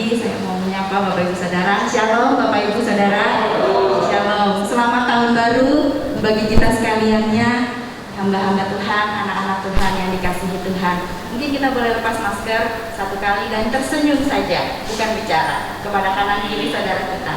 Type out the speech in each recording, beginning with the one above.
pagi saya mau menyapa Bapak Ibu Saudara. Shalom Bapak Ibu Saudara. Shalom. Selamat tahun baru bagi kita sekaliannya, hamba-hamba Tuhan, anak-anak Tuhan yang dikasihi Tuhan. Mungkin kita boleh lepas masker satu kali dan tersenyum saja, bukan bicara, kepada kanan kiri saudara kita.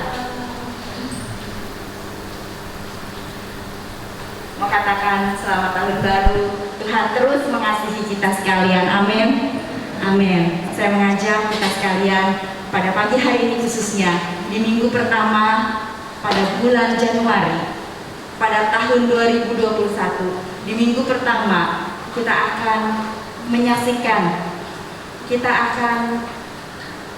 Mau katakan selamat tahun baru. Tuhan terus mengasihi kita sekalian. Amin. Amin. Saya mengajak kita sekalian pada pagi hari ini khususnya di minggu pertama pada bulan Januari pada tahun 2021. Di minggu pertama kita akan menyaksikan, kita akan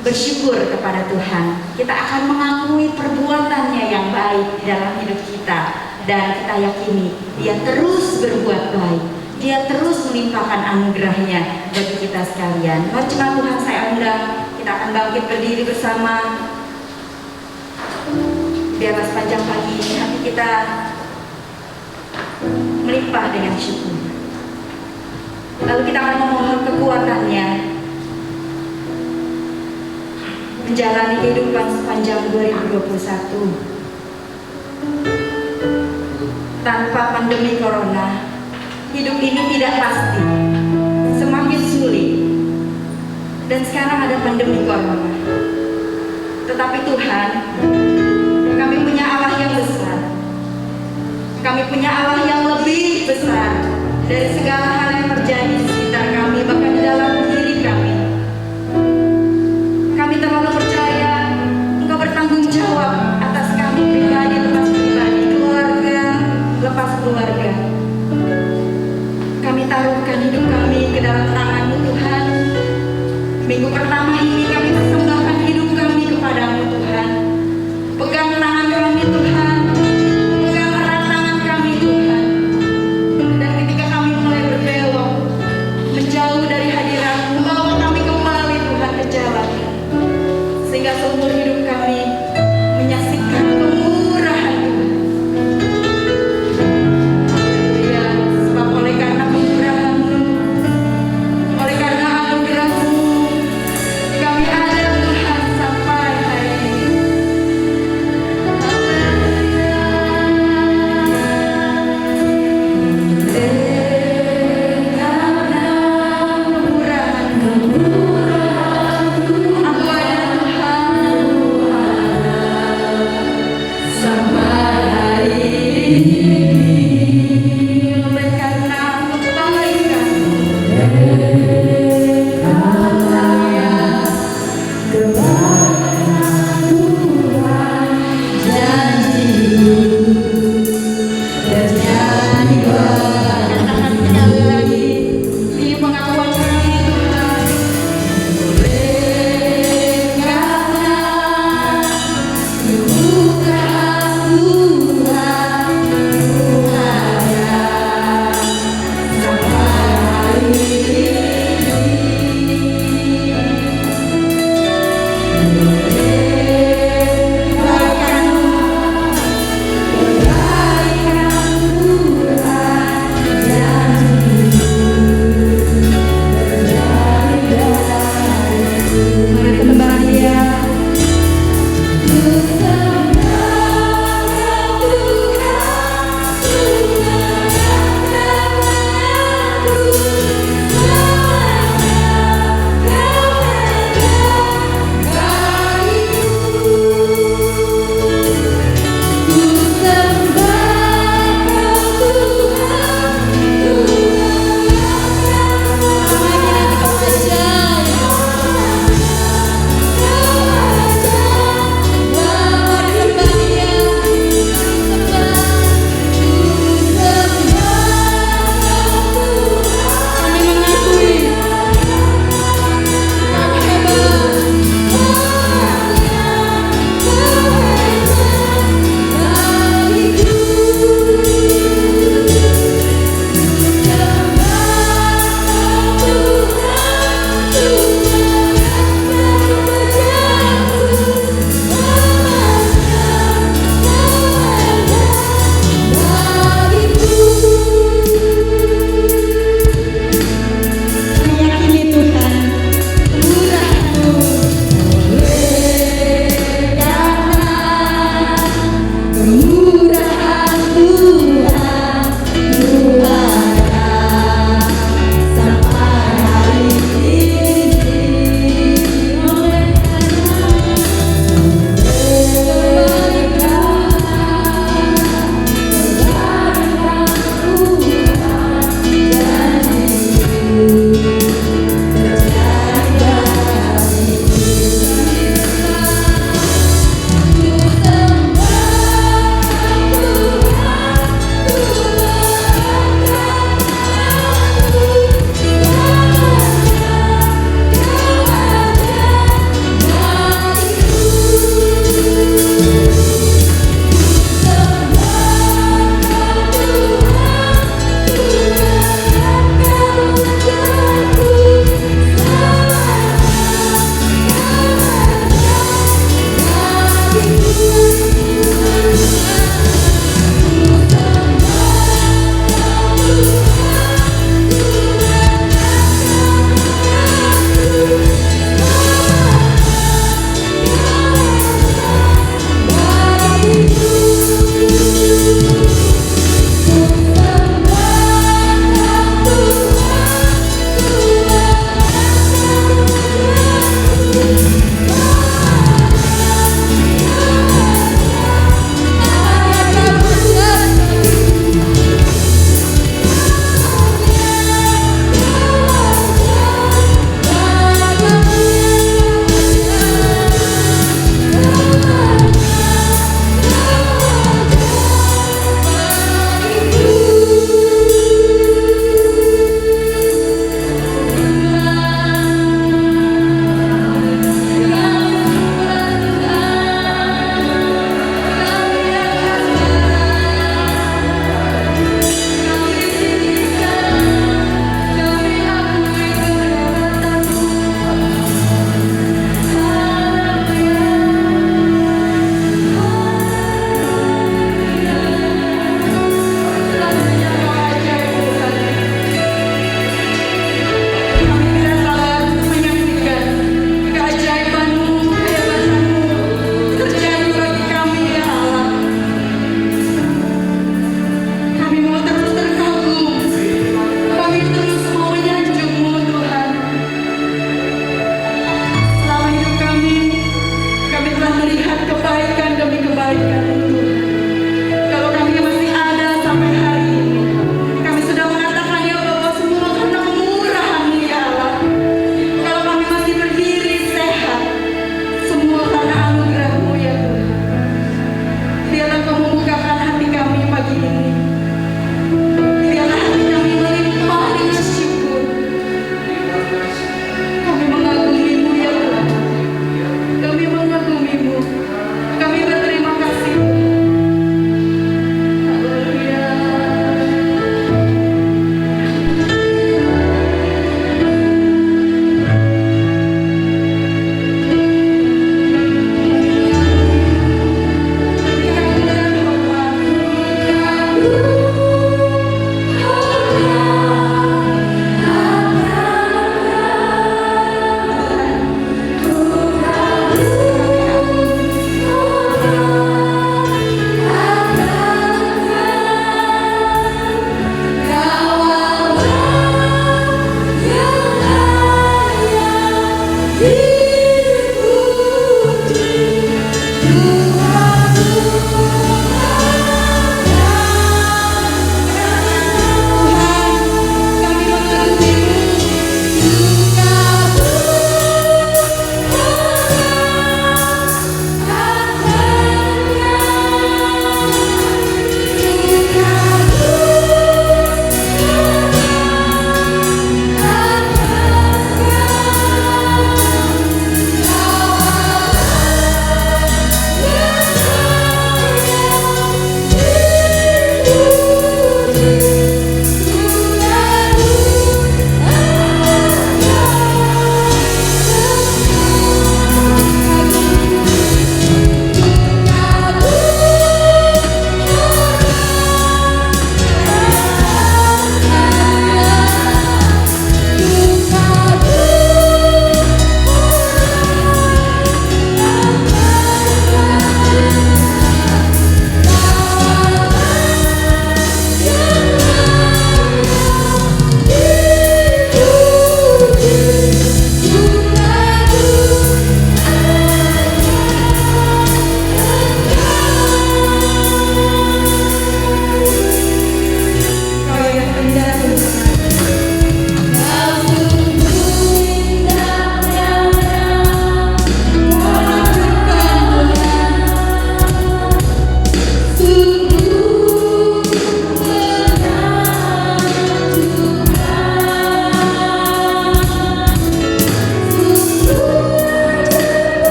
bersyukur kepada Tuhan. Kita akan mengakui perbuatannya yang baik di dalam hidup kita, dan kita yakini Dia terus berbuat baik. Dia terus melimpahkan anugerahnya bagi kita sekalian. Mari jemaat Tuhan saya undang, kita akan bangkit berdiri bersama. Biarlah sepanjang pagi ini hati kita melimpah dengan syukur. Lalu kita akan memohon kekuatannya menjalani kehidupan sepanjang 2021 tanpa pandemi corona. Hidup ini tidak pasti, semakin sulit, dan sekarang ada pandemi corona. Tetapi Tuhan, kami punya Allah yang besar. Kami punya Allah yang lebih besar dari segala hal yang terjadi di sekitar kami, bahkan di dalam diri kami. Kami terlalu percaya Engkau bertanggung jawab atas kami pribadi lepas pribadi, keluarga lepas keluarga. Kami taruhkan hidup kami ke dalam tangan-Mu Tuhan. Minggu pertama ini kami persembahkan hidup kami kepadamu Tuhan. Pegang tangan kami Tuhan, pegang erat tangan kami Tuhan. Dan ketika kami mulai berbelok menjauh dari hadirat-Mu, bawa kami kembali Tuhan ke jalan, sehingga seumur hidup kami menyaksikan kemurahan Tuhan. Ya, sebab oleh karena kemurahan-Mu, oleh karena anugerah-Mu, kami ada Tuhan sampai hari ini. Karena kemurahan-Mu, aku ada Tuhan.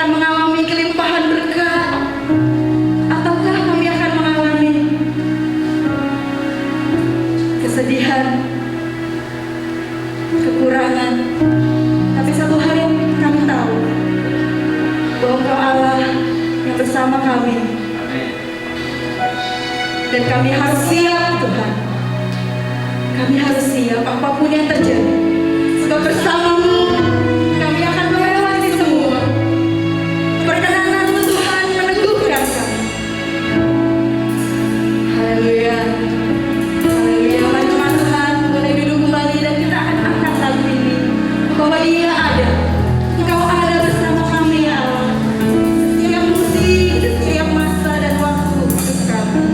akan mengalami kelimpahan berkat, ataukah kami akan mengalami kesedihan, kekurangan. Tapi satu hal yang kami tahu, bahwa Engkau Allah yang bersama kami. Dan kami harus siap, Tuhan. Kami harus siap apapun yang terjadi. Sebab bersamamu kami akan melewati semua. Perkenanan-Mu Tuhan meneguhkan kami. Haleluya. Haleluya. Mari teman-teman boleh duduk kembali dan kita akan angkat lagu ini. Bahwa Dia ada. Engkau ada bersama kami ya Allah. Setiap musim, setiap masa dan waktu hidup kami.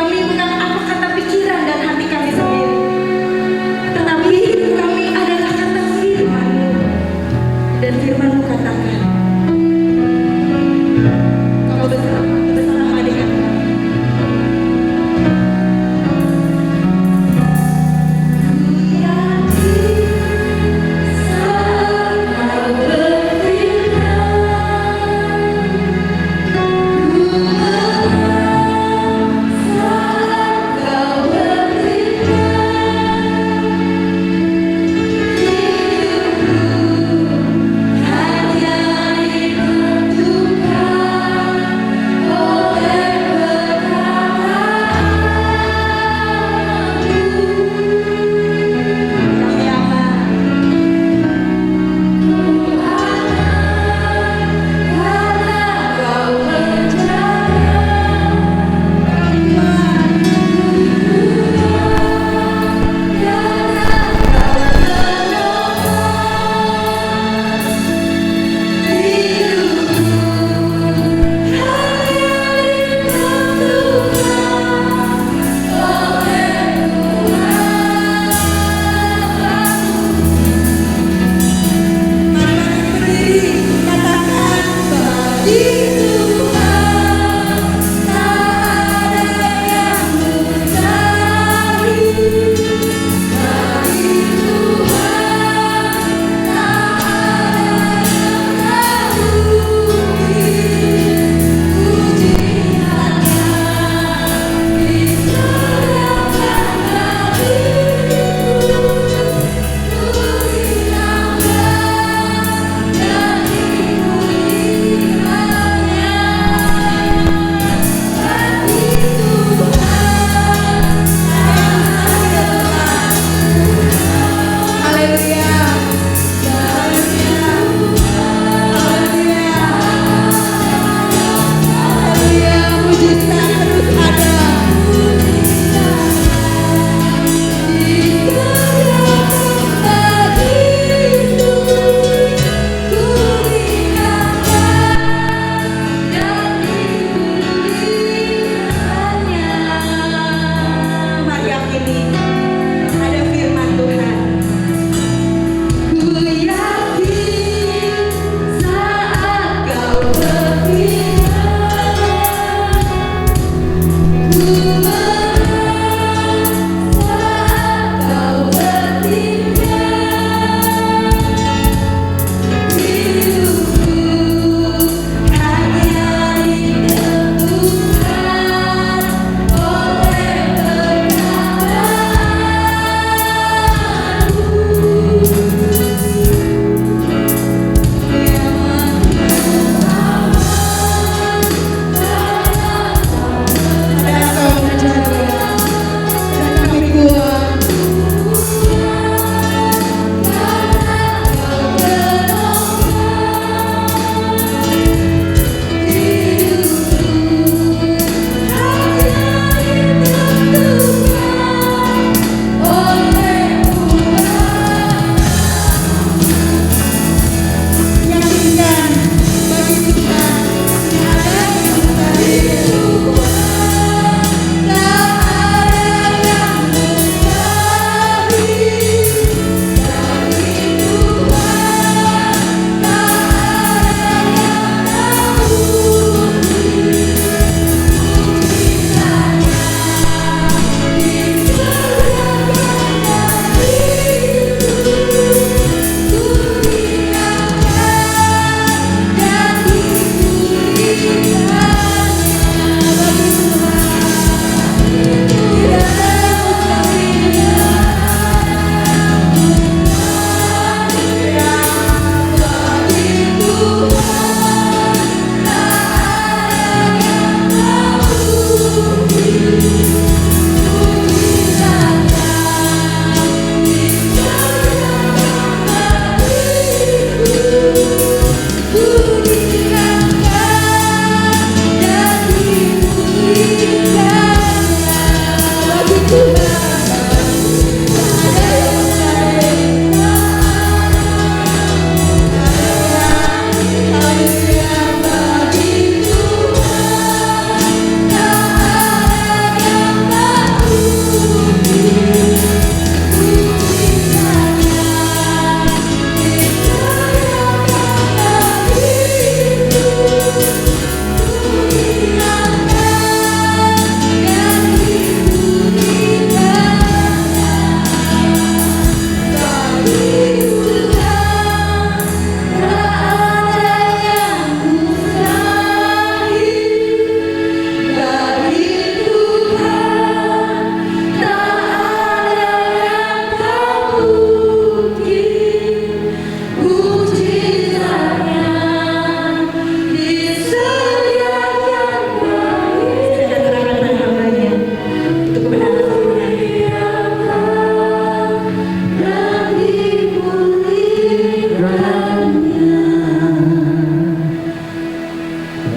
kami bukan apa kata pikiran dan hati kami sendiri, tetapi hidup kami adalah kata firman-Mu. Dan firman-Mu katakan, Kau bersama dengan kami. Kau berfirman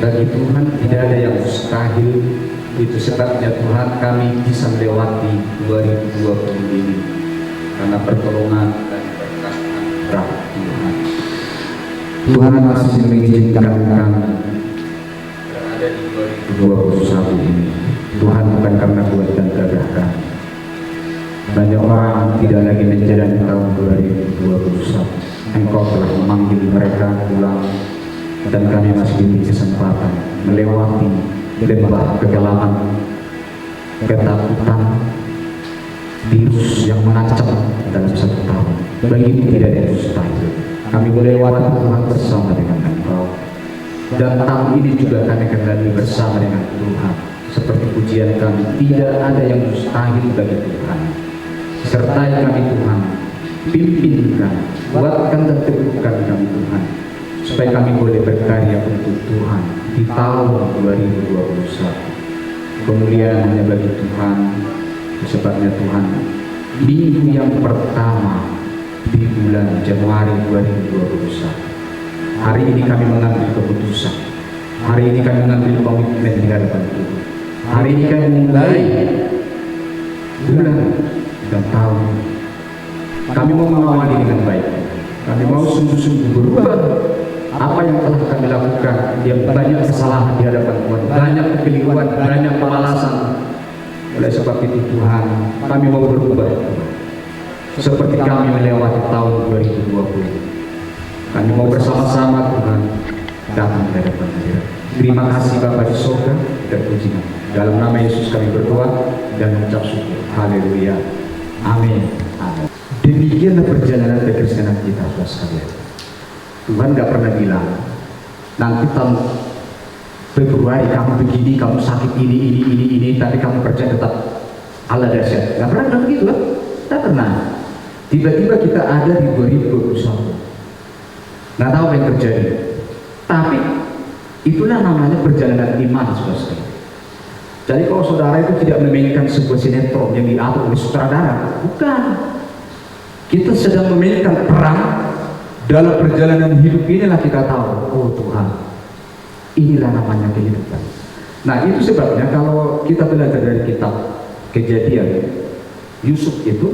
bagi Tuhan tidak ada yang mustahil. Itu sebabnya Tuhan kami bisa melewati 2020 ini karena pertolongan dan berkat anugerah Tuhan. Tuhan masih mengizinkan kami berada di 2021 ini. Tuhan bukan karena buat dan gagah kami. Banyak orang tidak lagi menjalani tahun 2021. Engkau telah memanggil mereka pulang, dan kami masih diberi kesempatan melewati lembah kegelapan, ketakutan, virus yang mengancam dalam 1 tahun. Bagimu tidak ada yang mustahil. Kami melewati Tuhan bersama dengan Engkau, dan tahun ini juga kami akan lalui bersama dengan Tuhan. Seperti pujian kami, tidak ada yang mustahil bagi Tuhan. Sertai kami Tuhan, pimpin kami, kuatkan dan teguhkan kami Tuhan, supaya kami boleh berkarya untuk Tuhan di tahun 2021. Kemuliaan hanya bagi Tuhan. Sebabnya Tuhan, minggu yang pertama di bulan Januari 2021, hari ini kami mengambil keputusan. Hari ini kami mengambil komitmen di hadapan Tuhan. Hari ini kami mulai bulan dan tahun. Kami mau mengawali dengan baik. Kami mau sungguh-sungguh berubah apa yang telah kami lakukan. Yang banyak kesalahan di hadapan Tuhan, banyak kekeliruan, banyak kemalasan. Oleh sebab itu Tuhan, kami mau berubah seperti kami melewati tahun 2020. Kami mau bersama-sama Tuhan datang ke hadapan Dia. Terima kasih Bapa di surga, terpuji. Dalam nama Yesus kami berdoa dan mengucap syukur. Haleluya. Amin. Amin. Demikianlah perjalanan kekristenan kita, saudara sekalian. Tuhan tidak pernah bilang, nanti tahun Februari kamu begini, kamu sakit ini, tapi kamu percaya tetap Allah dahsyat. Tidak pernah bilang begitu, kan? Tidak pernah. Tiba-tiba kita ada di 2021. Nggak tahu apa yang terjadi. Tapi itulah namanya perjalanan iman, saudara sekalian. Jadi kalau saudara itu tidak memainkan sebuah sinetron yang diatur oleh sutradara, bukan. Kita sedang memainkan perang. Dalam perjalanan hidup inilah kita tahu, oh Tuhan, inilah namanya kehidupan. Nah itu sebabnya kalau kita belajar dari kitab Kejadian, Yusuf itu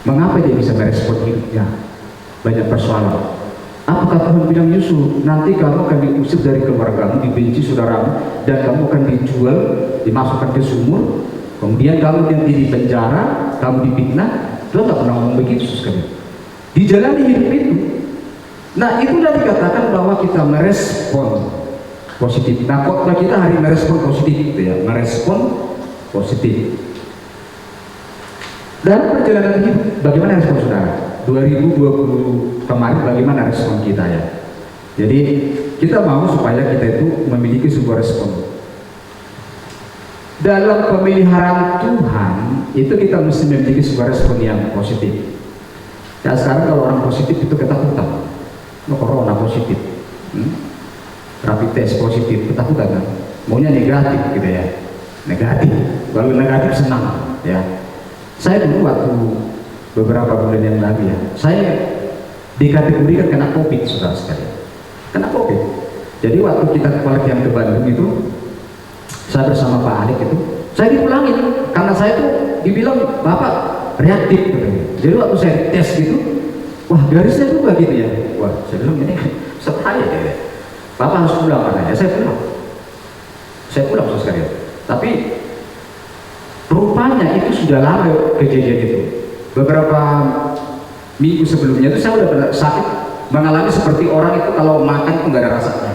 mengapa dia bisa merespon hidupnya? Banyak persoalan. Apakah Tuhan bilang, Yusuf, nanti kamu akan diusir dari keluargamu, dibenci saudaramu, dan kamu akan dijual, dimasukkan ke sumur, kemudian kamu nanti di penjara, kamu difitnah? Tuhan tak pernah ngomong begitu sekali. Dijalani hidup itu. Nah itu sudah dikatakan bahwa kita merespon positif. Nah khotbah kita hari merespon positif itu ya, merespon positif. Dan perjalanan hidup, bagaimana respon saudara? 2020 kemarin bagaimana respon kita ya? Jadi kita mau supaya kita itu memiliki sebuah respon. Dalam pemeliharaan Tuhan itu kita mesti memiliki sebuah respon yang positif. Ya sekarang kalau orang positif itu ketakutan. Corona positif, rapid test positif, ketakutan kan? Maunya negatif gitu ya, negatif. Kalau negatif senang ya. Saya dulu waktu beberapa bulan yang lalu ya, saya dikategorikan kena COVID, saudara sekalian. Kena COVID. Jadi waktu kita keluarga ke Bandung itu, saya bersama Pak Alik itu, saya dipulangin karena saya tuh dibilang Bapak reaktif. Jadi waktu saya tes gitu, wah garisnya juga gitu ya. Wah saya bilang ini setahaya ya. Bapak harus pulang katanya. Saya pulang. Saya pulang sekalian. Tapi rupanya itu sudah lama kejadian itu. Beberapa minggu sebelumnya itu saya udah sakit, mengalami seperti orang itu kalau makan itu nggak ada rasanya.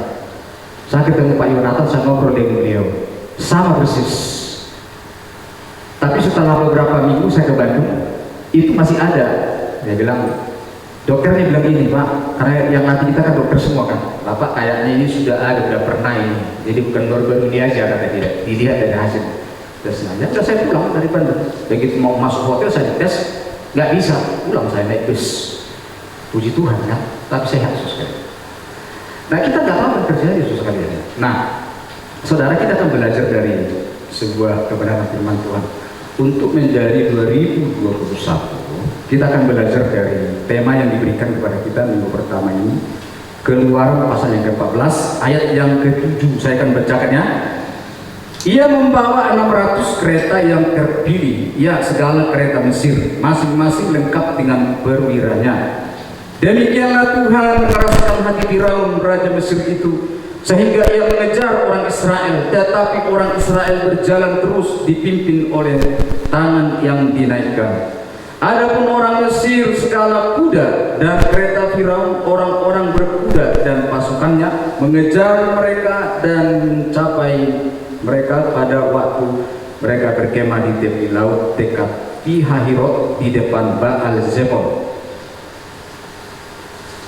Saya ketemu Pak Yonatan, saya ngobrol dengan beliau, sama persis. Tapi setelah beberapa minggu saya ke Bandung, itu masih ada. Dia bilang, dokternya bilang ini Pak, karena yang nanti kita kan dokter semua kan, Bapak kayaknya ini sudah ada, sudah pernah ini, jadi bukan baru-baru ini aja, kata tidak, dilihat dari hasil tesnya. Ya sudah saya pulang dari Bandung, begitu mau masuk hotel saya dites, nggak bisa, pulang saya naik bus. Puji Tuhan kan, tapi sehat sekali. Nah kita nggak tahu apa terjadi sekalian. Nah saudara, kita akan belajar dari sebuah kebenaran firman Tuhan. Untuk menjadi 2021, kita akan belajar dari tema yang diberikan kepada kita minggu pertama ini. Keluaran pasal yang ke-14 ayat yang ke-7, saya akan bacakannya. Ia membawa 600 kereta yang terpilih, ya segala kereta Mesir, masing-masing lengkap dengan perwiranya. Demikianlah Tuhan mengeraskan hati Firaun raja Mesir itu, sehingga ia mengejar orang Israel, tetapi orang Israel berjalan terus dipimpin oleh tangan yang dinaikkan. Adapun orang Mesir segala kuda dan kereta Firaun, orang-orang berkuda dan pasukannya mengejar mereka dan mencapai mereka pada waktu mereka berkemah di tepi laut dekat Pihahirot di depan Baal Zebul.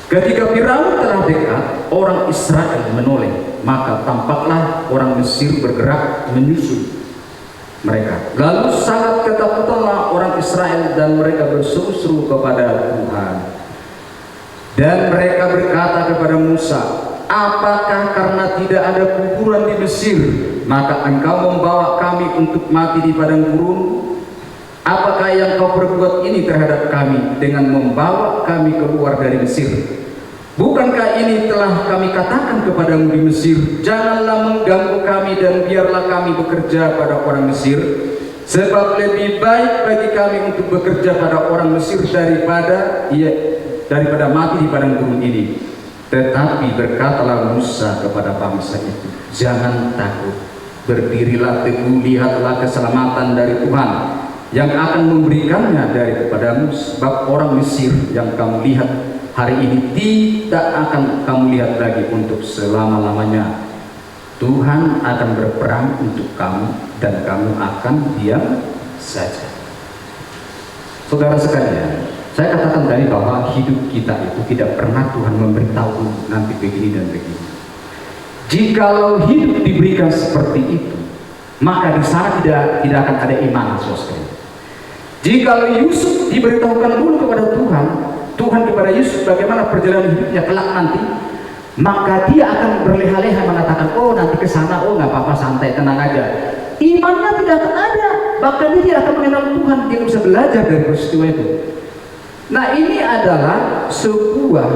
Ketika Firaun telah dekat, orang Israel menoleh, maka tampaklah orang Mesir bergerak menyusul mereka. Lalu sangat ketakutanlah orang Israel dan mereka berseru-seru kepada Tuhan. Dan mereka berkata kepada Musa, apakah karena tidak ada kuburan di Mesir, maka engkau membawa kami untuk mati di padang gurun? Apakah yang kau perbuat ini terhadap kami dengan membawa kami keluar dari Mesir? Bukankah ini telah kami katakan kepadamu di Mesir, janganlah mengganggu kami dan biarlah kami bekerja pada orang Mesir, sebab lebih baik bagi kami untuk bekerja pada orang Mesir daripada mati di padang gurun ini. Tetapi berkatalah Musa kepada bangsa itu, jangan takut, berdirilah teguh, lihatlah keselamatan dari Tuhan yang akan memberikannya daripadamu, sebab orang Mesir yang kamu lihat hari ini tidak akan kamu lihat lagi untuk selama-lamanya. Tuhan akan berperang untuk kamu dan kamu akan diam saja. Saudara sekalian, saya katakan tadi bahwa hidup kita itu tidak pernah Tuhan memberitahu nanti begini dan begini. Jikalau hidup diberikan seperti itu, maka di sana tidak akan ada iman, saudara. Jikalau Yusuf diberitahukan dulu kepada Tuhan kepada Yusuf bagaimana perjalanan hidupnya kelak nanti, maka dia akan berleha-leha mengatakan, oh nanti ke sana, oh nggak apa-apa, santai, tenang aja. Imannya tidak akan ada, bahkan dia akan mengenal Tuhan, dia bisa belajar dari peristiwa itu. Nah, ini adalah sebuah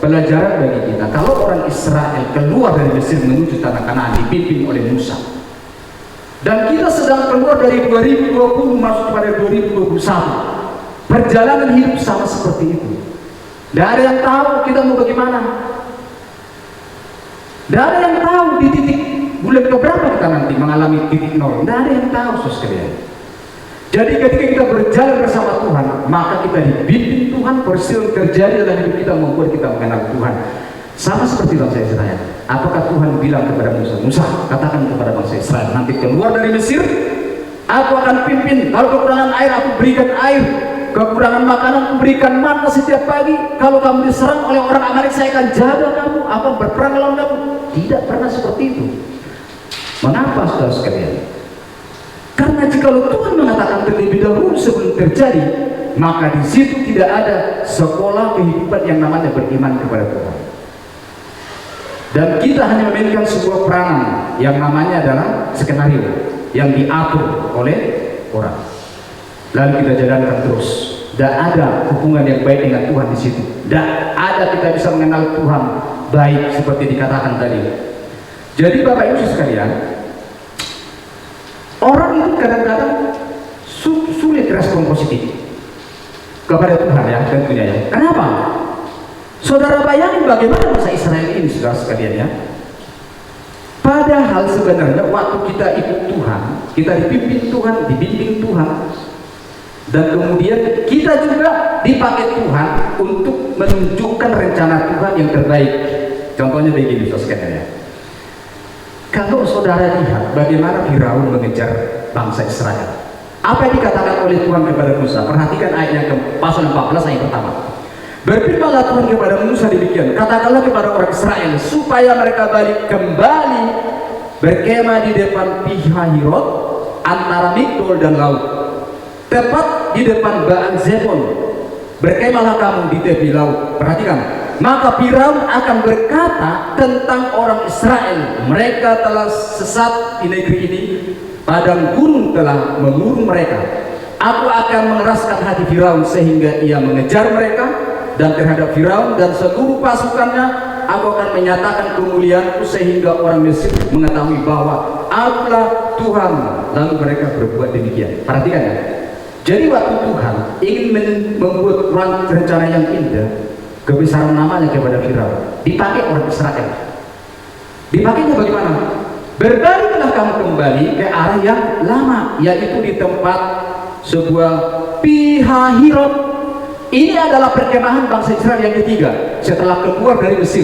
pelajaran bagi kita. Kalau orang Israel keluar dari Mesir menuju tanah Kanaan dipimpin oleh Musa, dan kita sedang keluar dari 2020 masuk pada 2021, perjalanan hidup sama seperti itu. Tidak ada yang tahu kita mau bagaimana. Tidak ada yang tahu di titik bulan keberapa kita nanti mengalami titik nol. Tidak ada yang tahu, saudara. Jadi ketika kita berjalan bersama Tuhan, maka kita dibimbing Tuhan, peristiwa terjadi dalam hidup kita membuat kita mengenal Tuhan. Sama seperti bangsa Israel. Apakah Tuhan bilang kepada Musa, Musa katakan kepada bangsa Israel, nanti keluar dari Mesir, aku akan pimpin. Kalau kekurangan air, aku berikan air. Kekurangan makanan, aku berikan makan setiap pagi. Kalau kamu diserang oleh orang Amalek, saya akan jaga kamu, akan berperang lawan kamu. Tidak pernah seperti itu. Mengapa, saudara sekalian? Karena jika Tuhan mengatakan terlebih dahulu sebelum terjadi, maka di situ tidak ada sekolah kehidupan yang namanya beriman kepada Tuhan. Dan kita hanya memainkan sebuah peranan yang namanya adalah skenario yang diatur oleh orang. Lalu kita jalankan terus. Tidak ada hubungan yang baik dengan Tuhan di situ. Tidak ada kita bisa mengenal Tuhan baik seperti dikatakan tadi. Jadi Bapak Ibu sekalian, orang itu kadang-kadang sulit respon positif kepada Tuhan ya, tentunya ya. Kenapa? Saudara bayangin bagaimana bangsa Israel ini, saudara sekalian ya. Padahal sebenarnya waktu kita ikut Tuhan, kita dipimpin Tuhan, dibimbing Tuhan, dan kemudian kita juga dipakai Tuhan untuk menunjukkan rencana Tuhan yang terbaik. Contohnya begini, saudara sekalian ya. Kalau saudara lihat bagaimana Firaun mengejar bangsa Israel, apa yang dikatakan oleh Tuhan kepada Musa? Perhatikan ayat yang pasal 14 ayat pertama. Berfirmanlah Tuhan kepada Musa demikian, katakanlah kepada orang Israel supaya mereka balik kembali berkemah di depan Pihahirot antara Migdol dan laut, tepat di depan Baal Zebul. Berkemahlah kamu di tepi laut. Perhatikan, maka Firaun akan berkata tentang orang Israel, mereka telah sesat di negeri ini, padang gurun telah mengurung mereka. Aku akan mengeraskan hati Firaun sehingga ia mengejar mereka, dan terhadap Firaun dan seluruh pasukannya aku akan menyatakan kemuliaanku sehingga orang Mesir mengetahui bahwa akulah Tuhan. Lalu mereka berbuat demikian. Perhatikan ya. Jadi waktu Tuhan ingin membuat rencana yang indah, kebesaran namanya kepada Firaun, dipakai orang Israel. Dipakainya bagaimana? Berbaliklah kamu kembali ke arah yang lama, yaitu di tempat sebuah Pihahirot. Ini adalah perkemahan bangsa Israel yang ketiga setelah keluar dari Mesir.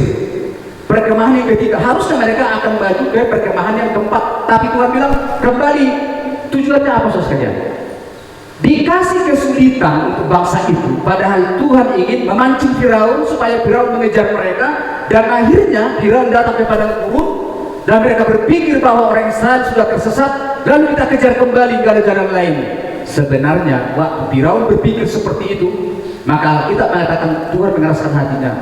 Perkemahan yang ketiga, harusnya mereka akan maju ke perkemahan yang keempat, tapi Tuhan bilang kembali. Tujuannya apa saudara sekalian? Dikasih kesulitan untuk bangsa itu, padahal Tuhan ingin memancing Firaun supaya Firaun mengejar mereka, dan akhirnya Firaun datang ke padang gurun dan mereka berpikir bahwa orang Israel sudah tersesat, lalu kita kejar kembali, gak ada jalan lain. Sebenarnya waktu Firaun berpikir seperti itu, maka kita mengatakan Tuhan mengeraskan hatinya,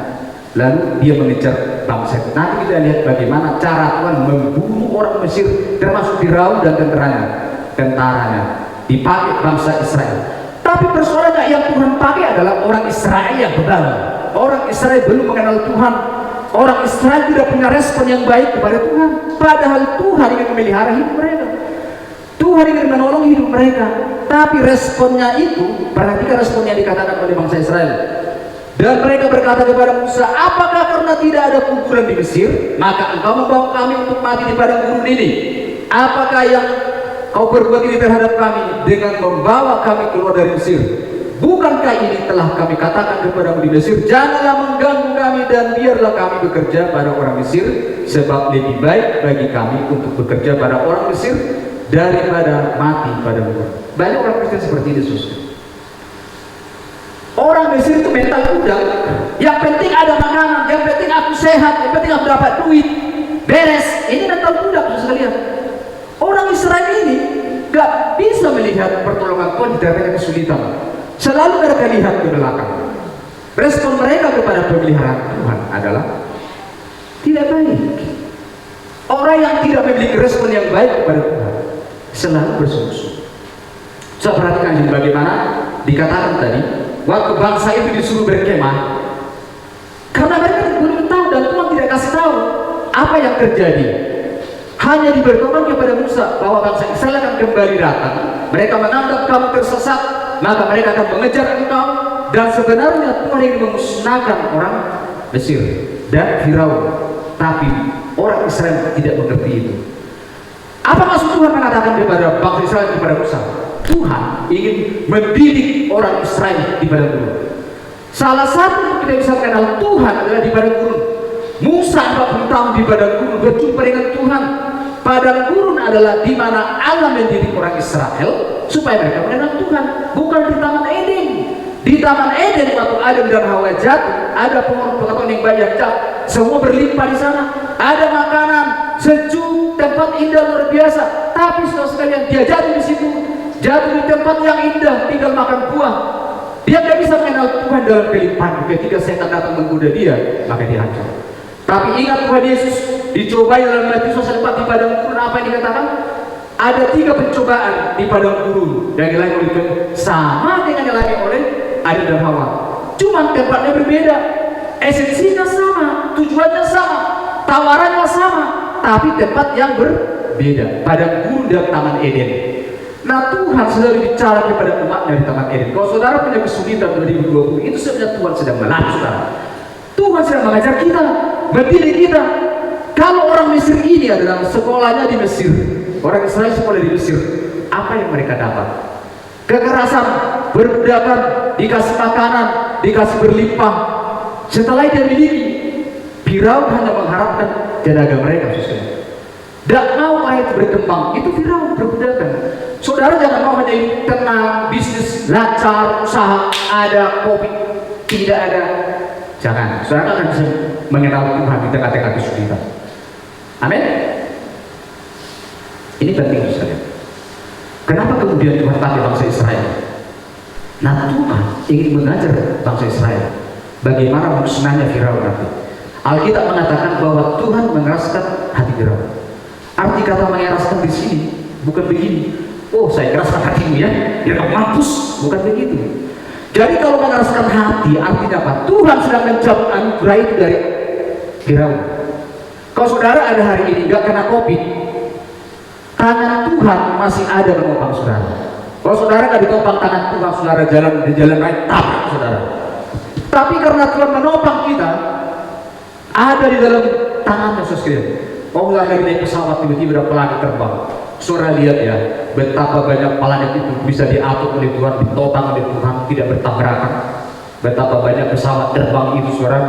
lalu dia mengejar bangsa itu. Nanti kita lihat bagaimana cara Tuhan membunuh orang Mesir, termasuk Firaun dan tentaranya, dipakai bangsa Israel. Tapi persoalannya yang Tuhan pakai adalah orang Israel yang bebal. Orang Israel belum mengenal Tuhan. Orang Israel tidak punya respon yang baik kepada Tuhan, padahal Tuhan ingin memelihara hidup mereka. Tuhan ingin menolong hidup mereka, tapi responnya itu, perhatikan respon yang dikatakan oleh bangsa Israel. Dan mereka berkata kepada Musa, apakah karena tidak ada kuburan di Mesir, maka engkau membawa kami untuk mati di padang gurun ini? Apakah yang kau berbuat ini terhadap kami dengan membawa kami keluar dari Mesir? Bukankah ini telah kami katakan kepadamu di Mesir, janganlah mengganggu kami dan biarlah kami bekerja pada orang Mesir, sebab lebih baik bagi kami untuk bekerja pada orang Mesir daripada mati pada gurun. Banyak orang Kristen seperti ini, susah. Orang Mesir itu mental budak. Yang penting ada makanan, yang penting aku sehat, yang penting aku dapat duit, beres. Ini mental budak, susah sekalian. Orang Israel ini gak bisa melihat pertolongan Tuhan di tengah kesulitan. Selalu mereka lihat ke belakang. Respon mereka kepada pemeliharaan Tuhan adalah tidak baik. Orang yang tidak memiliki respon yang baik kepada Tuhan selalu bersungguh-sungguh. Saya perhatikan ini bagaimana dikatakan tadi, waktu bangsa itu disuruh berkemah, karena mereka belum tahu dan Tuhan tidak kasih tahu apa yang terjadi. Hanya diberitahukan kepada Musa bahwa bangsa Israel akan kembali datang. Mereka menganggap kamu tersesat, maka mereka akan mengejar engkau. Dan sebenarnya Tuhan ingin memusnahkan orang Mesir dan Firaun, tapi orang Israel tidak mengerti itu. Apa maksud Tuhan mengatakan kepada bangsa Israel kepada Musa? Tuhan ingin mendidik orang Israel di padang gurun. Salah satu kita bisa mengenal Tuhan adalah di padang gurun. Musa 40 tahun di padang gurun berjumpa dengan Tuhan. Padang gurun adalah di mana Allah mendidik orang Israel supaya mereka mengenal Tuhan, bukan di Taman Eden. Di Taman Eden waktu Adam dan Hawa jatuh, ada pohon-pohon yang banyak jatuh, semua berlimpah di sana, ada makanan, sejuk, tempat indah luar biasa. Tapi saudara sekalian, dia jatuh di situ, jatuh di tempat yang indah, tinggal makan buah. Dia tidak bisa mengenal Tuhan dalam kelimpahan. Ketika setan datang menggoda dia, maka dia hancur. Tapi ingat Tuhan Yesus dicobai dalam Matius 4 di padang gurun. Apa yang dikatakan? Ada 3 pencobaan di padang gurun yang dilalui oleh Tuhan, sama dengan yang dilalui oleh Adam dan Hawa. Cuma tempatnya berbeda, esensinya sama, tujuannya sama, tawarannya sama, tapi tempat yang berbeda. Padang gurun dan Taman Eden. Nah, Tuhan selalu bicara kepada umat dari Taman Eden. Kalau saudara punya kesulitan 2020, itu sebenarnya Tuhan sedang melatih saudara. Tuhan sedang mengajar kita, mendidik kita. Kalau orang Mesir ini adalah sekolahnya di Mesir, orang Israel sekolah di Mesir, apa yang mereka dapat? Kekerasan, perbudakan, dikasih makanan, dikasih berlimpah. Setelah dia miliki, Firaun hanya mengharapkan tenaga mereka, saudara. Tidak mau ayat berkembang, itu Firaun perbudakan. Saudara jangan mau hanya ini tenang, bisnis lancar, usaha ada, kopi tidak ada. Jangan, saudara akan bisa mengenal Tuhan di tengah-tengah kesulitan. Amin. Ini penting saudara. Kenapa kemudian Tuhan pakai bangsa Israel? Nah, Tuhan ingin mengajar bangsa Israel bagaimana musnahnya Firaun nanti. Alkitab mengatakan bahwa Tuhan mengeraskan hati Firaun. Arti kata mengeraskan di sini bukan begini. Oh, saya keraskan hatimu ya, biar kamu mampus. Bukan begitu. Jadi kalau mengeraskan hati artinya apa? Tuhan sedang mencabut anugerah itu dari Firaun. Kalau saudara ada hari ini nggak kena COVID, tangan Tuhan masih ada menopang saudara. Kalau saudara nggak ditopang tangan Tuhan, saudara jalan di jalan lain tabrak saudara. Tapi karena Tuhan menopang kita, ada di dalam tangannya saudara. Oh, lagi naik pesawat tiba-tiba ada planet terbang. Saudara lihat ya, betapa banyak planet itu bisa diatur oleh Tuhan, ditopang oleh Tuhan, tidak bertabrakan. Betapa banyak pesawat terbang itu saudara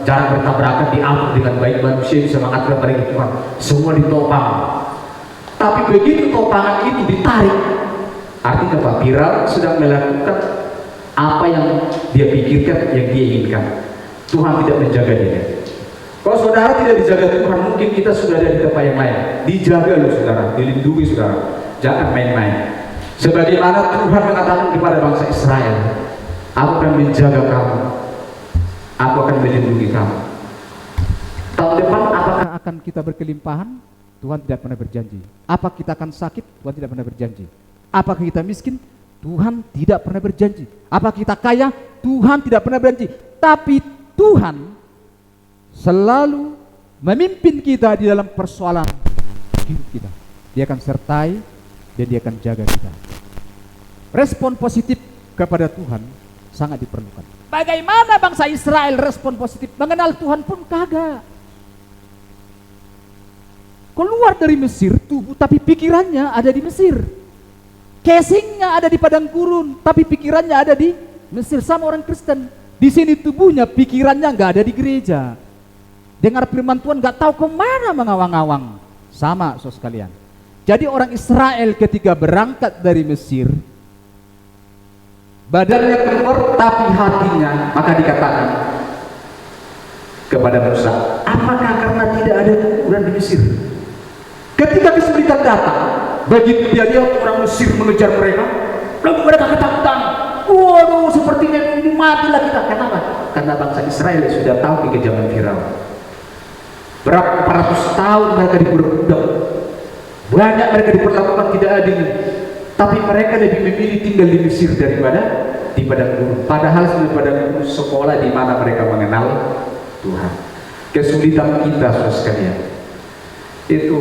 jarang bertabrakan, diatur dengan baik, manusia bisa mengatur pada Tuhan. Semua ditopang. Tapi begitu topangan itu ditarik, artinya Pak Firaun sedang melakukan apa yang dia pikirkan, yang dia inginkan. Tuhan tidak menjaga dia. Kalau saudara tidak dijaga Tuhan, mungkin kita sudah ada di tempat yang lain. Dijaga loh saudara, dilindungi saudara. Jangan main-main. Sebagaimana Tuhan mengatakan kepada bangsa Israel, aku akan menjaga kamu, aku akan melindungi kamu. Tahun depan apakah akan kita berkelimpahan? Tuhan tidak pernah berjanji. Apa kita akan sakit? Tuhan tidak pernah berjanji. Apakah kita miskin? Tuhan tidak pernah berjanji. Apa kita kaya? Tuhan tidak pernah berjanji. Tapi Tuhan selalu memimpin kita di dalam persoalan hidup kita. Dia akan sertai dan dia akan jaga kita. Respon positif kepada Tuhan sangat diperlukan. Bagaimana bangsa Israel respon positif? Mengenal Tuhan pun kagak. Keluar dari Mesir tubuh, tapi pikirannya ada di Mesir. Casingnya ada di padang gurun, tapi pikirannya ada di Mesir. Sama orang Kristen. Di sini tubuhnya, pikirannya nggak ada di gereja. Dengar firman Tuhan nggak tahu kemana mengawang-awang. Sama saudara sekalian. Jadi orang Israel ketika berangkat dari Mesir, badannya keluar tapi hatinya, maka dikatakan kepada Musa, apakah karena tidak ada kuburan di Mesir? Ketika kesulitan datang, begitu dia lihat orang Mesir mengejar mereka, lalu mereka ketakutan. Waduh, sepertinya ini matilah kita. Kenapa? Karena bangsa Israel sudah tahu kekejaman Firaun. Berapa ratus tahun mereka diperbudak, banyak mereka diperlakukan tidak adil, tapi mereka lebih memilih tinggal di Mesir daripada di padang gurun. Padahal di padang gurun sekolah di mana mereka mengenal Tuhan. Kesulitan kita saudara sekalian itu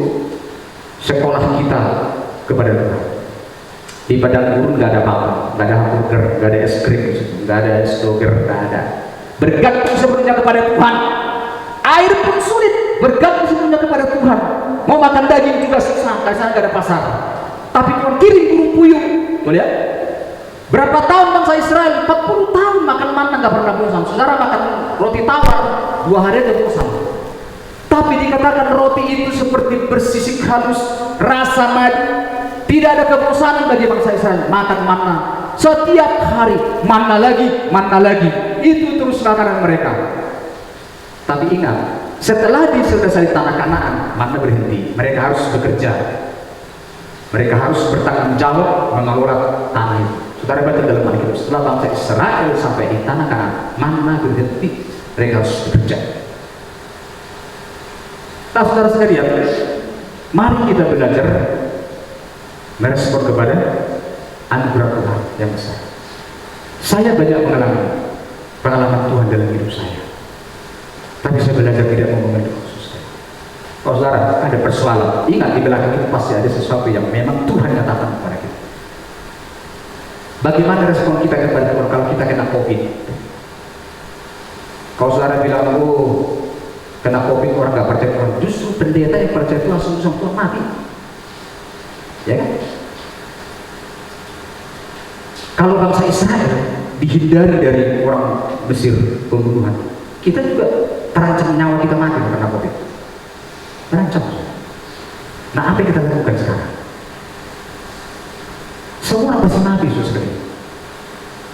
sekolah kita kepada Tuhan. Di padang gurun nggak ada makan, nggak ada hamburger, nggak ada es krim, nggak ada es doger, nggak ada. Bergantung sepenuhnya kepada Tuhan. Air pun sulit, bergantung sepenuhnya kepada Tuhan. Mau makan daging juga susah, karena sana nggak ada pasar. Tapi Tuhan kirim burung puyuh, tuh lihat. Berapa tahun bangsa Israel? 40 tahun makan manna nggak pernah bosan. Saudara makan roti tawar 2 hari aja bosan. Tapi dikatakan roti itu seperti bersisik halus, rasa madu. Tidak ada kebosanan bagi bangsa Israel makan manna. Setiap hari manna lagi. Itu terus makanan mereka. Tapi ingat, setelah selesai tanah Kanaan, manna berhenti. Mereka harus bekerja. Mereka harus bertanggung jawab mengelola tanah itu. Saudara baca dalam Alkitab, setelah bangsa Israel sampai di tanah Kanaan, manna berhenti. Mereka harus bekerja. Nah, saudara sekalian, mari kita belajar merespon kepada anugerah Tuhan yang besar. Saya banyak pengalaman Tuhan dalam hidup saya, tapi saya belajar tidak mau mengeluh khusus. Kalau saudara ada persoalan, ingat di belakang itu pasti ada sesuatu yang memang Tuhan katakan kepada kita. Bagaimana respon kita kepada Tuhan kalau kita kena COVID? Kalau saudara bilang, oh kena COVID orang nggak percaya Tuhan, justru pendeta yang percaya Tuhan langsung Tuhan mati. Ya kan? Kalau bangsa Israel dihindari dari orang Mesir pembunuhan, kita juga terancam nyawa kita mati karena COVID. Terancam. Nah, apa yang kita lakukan sekarang? Semua orang pasti mati sekali.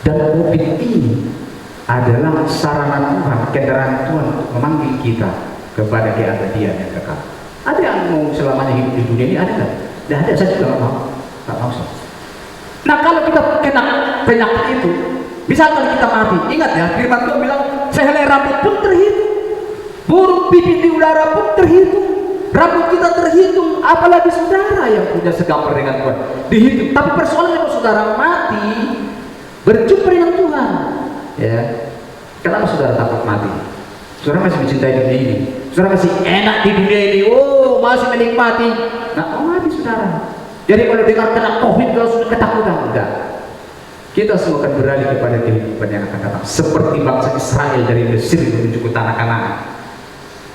Dan COVID ini adalah sarana Tuhan, kendaraan Tuhan untuk memanggil kita kepada keabadian yang kekal. Ada yang mau selamanya hidup di dunia ini? Ada nggak? Tidak ada, saya juga nggak mau sih. Nah, kalau kita kena penyakit itu, misalkan kita mati, ingat ya, firman Tuhan bilang, sehelai rambut pun terhitung, burung pipit di udara pun terhitung, rambut kita terhitung, apalagi saudara yang punya segambar dengan Tuhan dihitung. Tapi persoalannya kalau saudara mati, berjumpa dengan Tuhan, ya, kenapa saudara takut mati? Saudara masih mencintai dunia ini. Saudara masih enak di dunia ini, oh masih menikmati. Nah, mati saudara. Jadi kalau dengar kena COVID langsung ketakutan, enggak. Kita semua akan beralih kepada kehidupan yang akan datang, seperti bangsa Israel dari Mesir menuju ke tanah Kanaan,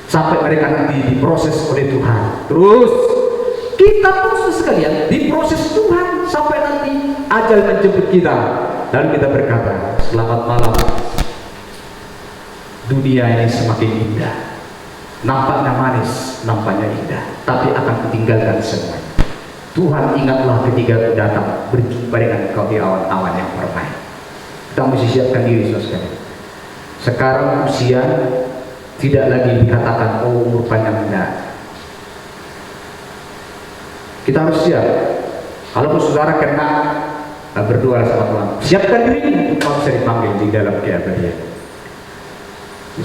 sampai mereka nanti diproses oleh Tuhan. Terus kita pun sekalian diproses Tuhan sampai nanti ajal menjemput kita. Lalu kita berkata, selamat malam. Dunia ini semakin indah, nampaknya manis, nampaknya indah, tapi akan kutinggalkan semua. Tuhan, ingatlah ketika aku datang berjumpa dengan kau di awan-awan yang permai. Kita mesti siapkan diri, saudara. Sekarang usia tidak lagi dikatakan oh umur panjang, enggak. Kita harus siap. Kalau saudara kena berdoa sama Tuhan, siapkan diri untuk kau bisa dipanggil di dalam keabadian.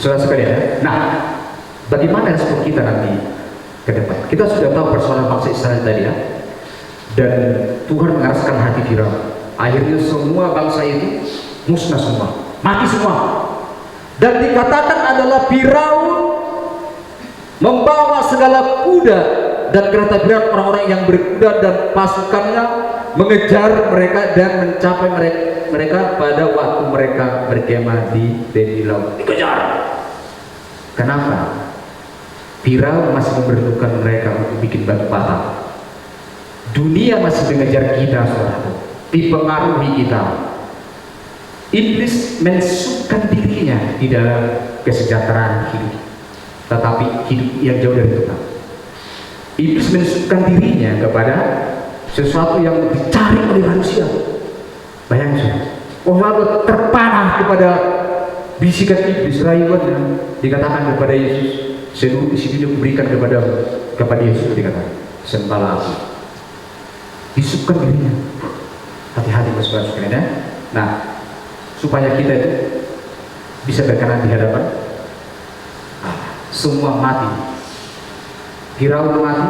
Saudara sekalian, nah bagaimana respon kita nanti ke depan? Kita sudah tahu persoalan bangsa Israel tadi ya. Dan Tuhan mengeraskan hati Firaun. Akhirnya semua bangsa itu musnah semua, mati semua. Dan dikatakan adalah Firaun membawa segala kuda dan kereta berat orang-orang yang berkuda dan pasukannya mengejar mereka dan mencapai mereka pada waktu mereka berkemah di tepi laut. Dikejar. Kenapa? Firaun masih memerlukan mereka untuk bikin batu bata. Dunia masih mengejar kita, saudara, dipengaruhi kita. Iblis mensukkan dirinya di dalam kesejahteraan hidup, tetapi hidup yang jauh dari Tuhan. Iblis mensukkan dirinya kepada sesuatu yang dicari oleh manusia. Bayangkan, lalu terpanah kepada bisikan iblis, rayuan yang dikatakan kepada Yesus, seluruh isi dunia diberikan kepada Yesus, dikatakan sembahlah aku. Disukkan dirinya. Hati-hati saudara sekalian ya. Nah, supaya kita itu bisa berkenan di hadapan semua mati. Firaun mati,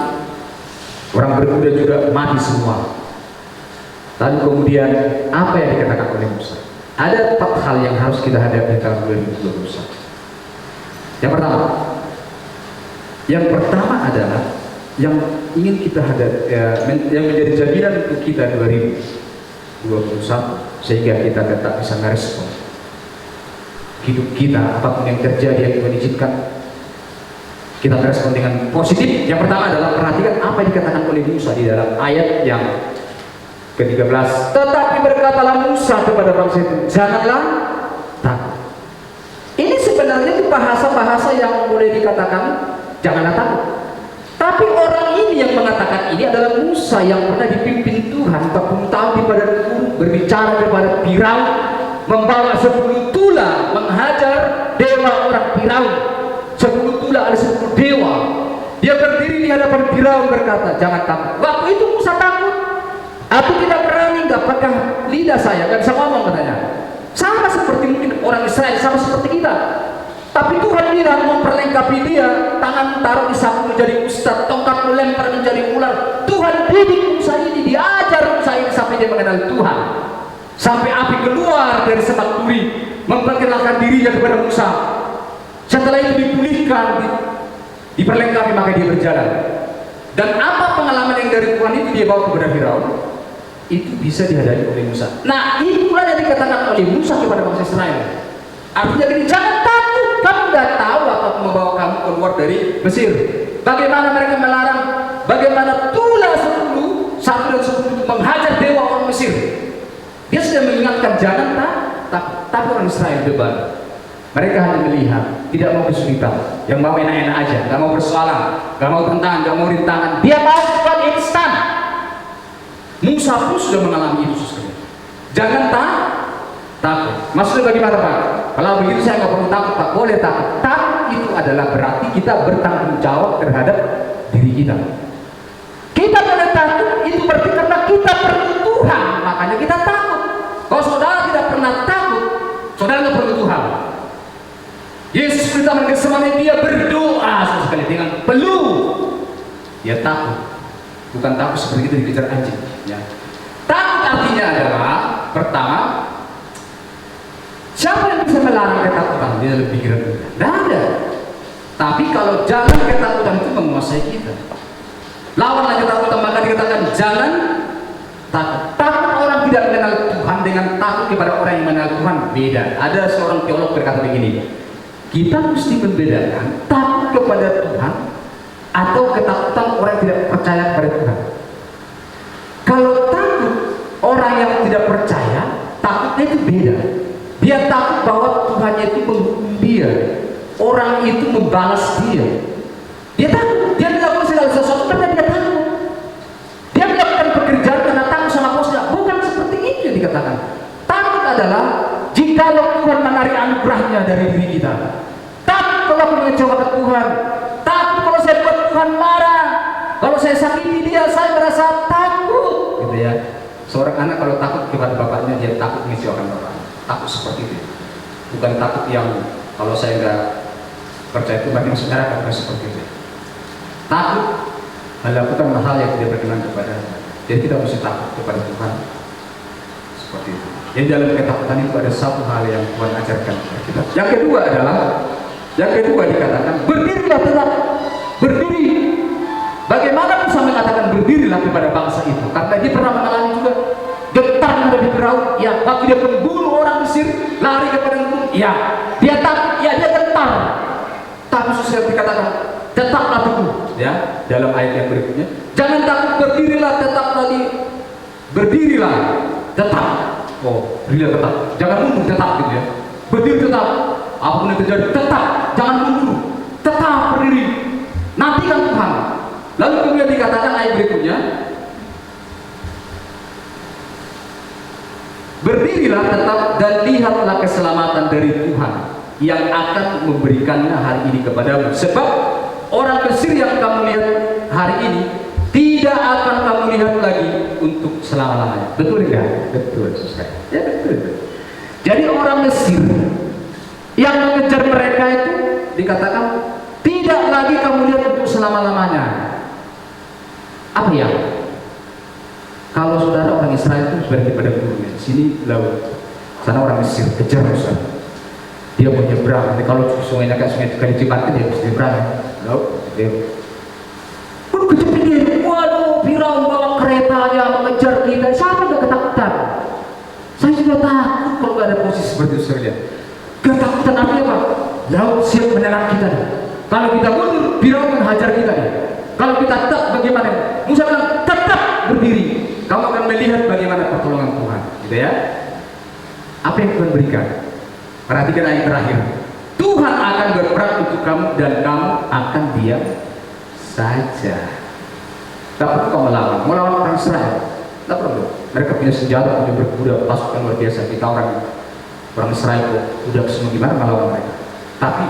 orang berkuda juga mati semua. Lalu kemudian apa yang dikatakan oleh Musa? Ada 4 hal yang harus kita hadapi tahun 2021. Yang pertama adalah yang ingin kita hadapi, yang menjadi jaminan untuk kita 2021 sehingga kita tetap bisa merespon hidup kita apapun yang terjadi yang Tuhan izinkan, kita merespon dengan positif. Yang pertama adalah perhatikan apa yang dikatakan oleh Musa di dalam ayat yang ke-13. Tetapi berkatalah Musa kepada bangsa itu, janganlah takut. Ini sebenarnya itu bahasa-bahasa yang boleh dikatakan janganlah takut. Tapi orang ini yang mengatakan ini adalah Musa yang pernah dipimpin Tuhan 40 tahun di padang gurun, berbicara kepada Firaun, membawa 10 tulah menghajar dewa orang Firaun. 10 tulah ada 10 dewa. Dia berdiri di hadapan Firaun berkata, jangan takut. Waktu itu Musa takut. Aku tidak berani, nggak pegang lidah saya, nggak bisa ngomong katanya. Sama seperti mungkin orang Israel, sama seperti kita. Tapi Tuhan bilang memperlengkapi dia, tangan taruh di saku menjadi ustaz, tongkat melempar menjadi ular. Tuhan didik Musa ini, diajar Musa ini sampai dia mengenal Tuhan. Sampai api keluar dari semak duri, memperkenalkan dirinya kepada Musa. Setelah itu dipulihkan, diperlengkapi, maka dia berjalan. Dan apa pengalaman yang dari Tuhan itu dia bawa kepada Firaun, itu bisa dihadapi oleh Musa. Nah, itulah yang dikatakan oleh Musa kepada bangsa Israel. Artinya gini, jangan takut, kamu udah tahu apa membawa kamu keluar dari Mesir. Bagaimana mereka melarang, bagaimana tulah 10, 1 dan 10 menghajar dewa orang Mesir. Dia sudah mengingatkan jangan takut. Tapi orang Israel debat. Mereka hanya melihat, tidak mau kesulitan, yang mau enak-enak aja, nggak mau persoalan, nggak mau tantangan, nggak mau rintangan. Dia mau buat instan. Musa pun sudah mengalami itu sekali. Jangan takut. Maksudnya bagaimana Pak? Kalau begitu saya nggak perlu takut, Pak. Boleh takut. Takut itu adalah berarti kita bertanggung jawab terhadap diri kita. Kita boleh takut itu berarti karena kita perlu Tuhan, makanya kita takut. Kalau saudara tidak pernah takut, saudara nggak perlu Tuhan. Yesus beritahu ke semuanya, dia berdoa sekali dengan peluh. Dia takut, bukan takut seperti itu dikejar anjing. Ya. Takut artinya adalah pertama, siapa yang bisa melarang ketakutan di dalam pikiran kita? Tidak ada. Tapi kalau jangan ketakutan itu menguasai kita. Lawanlah ketakutan, maka dikatakan jangan takut. Takut orang tidak mengenal Tuhan dengan takut kepada orang yang mengenal Tuhan beda. Ada seorang teolog berkata begini, kita mesti membedakan takut kepada Tuhan atau ketakutan orang yang tidak percaya kepada Tuhan. Kalau takut orang yang tidak percaya, takutnya itu beda. Dia takut bahwa Tuhannya itu menghukum dia, orang itu membalas dia. Dia takut, dia melakukan segala sesuatu karena dia takut. Dia melakukan pekerjaan karena takut sama bosnya. Bukan seperti itu yang dikatakan. Takut adalah jikalau Tuhan menarik anugerahnya dari diri kita. Takut kalau aku mengecewakan Tuhan. Takut kalau saya buat Tuhan marah. Kalau saya sakiti dia, saya merasa takut. Gitu ya. Seorang anak kalau takut kepada bapaknya, dia takut mengecewakan bapaknya. Takut seperti itu. Bukan takut yang kalau saya nggak percaya Tuhan yang saudara bukan seperti itu. Takut melakukan hal yang tidak berkenan kepada Tuhan. Jadi kita mesti takut kepada Tuhan seperti itu. Jadi dalam ketakutan itu ada satu hal yang Tuhan ajarkan kepada kita. Yang kedua dikatakan berdirilah, tetap berdiri. Bagaimana Musa mengatakan berdirilah kepada bangsa itu? Karena dia pernah mengalami juga getar dari Firaun. Ya, waktu dia membunuh orang Mesir, lari kepada gunung. Ya, dia takut. Ya, dia gentar. Tapi sudah dikatakan tetaplah teguh. Ya, dalam ayat yang berikutnya, jangan takut, berdirilah, tetaplah berdirilah, tetap. Oh, berdirilah tetap. Jangan mundur, tetap gitu ya. Berdiri tetap. Apapun yang terjadi, tetap. Jangan mundur. Tetap berdiri. Nantikan Tuhan. Lalu kemudian dikatakan ayat berikutnya, berdirilah tetap dan lihatlah keselamatan dari Tuhan yang akan memberikannya hari ini kepadamu. Sebab orang Mesir yang kamu lihat hari ini tidak akan kamu lihat lagi untuk selama-lamanya. Betul enggak? Betul, Saudara. Ya betul. Jadi orang Mesir yang mengejar mereka itu dikatakan tidak lagi kamu lihat untuk selama-lamanya. Apa ya? Kalau saudara orang Israel itu berarti pada gurunnya, sini laut, sana orang Mesir kejar Musa. Dia mau nyebrang. Nanti kalau sungainya kayak sungai Kali Cipaten dia bisa nyebrang. Laut, dia. Kejepit, waduh, Firaun bawa keretanya mengejar kita. Siapa udah ketakutan? Saya sudah takut kalau nggak ada posisi seperti itu saya lihat. Ketakutan artinya apa? Laut siap menyerang kita. Kalau kita mundur, Firaun menghajar kita. Kalau kita tetap bagaimana? Musa bilang tetap berdiri. Kamu akan melihat bagaimana pertolongan Tuhan, gitu ya. Apa yang Tuhan berikan? Perhatikan ayat terakhir. Tuhan akan berperang untuk kamu dan kamu akan diam saja. Tak perlu kamu melawan orang Israel. Tak perlu. Mereka punya senjata, punya berkuda, pasukan luar biasa. Kita orang Israel udah semua gimana melawan mereka. Tapi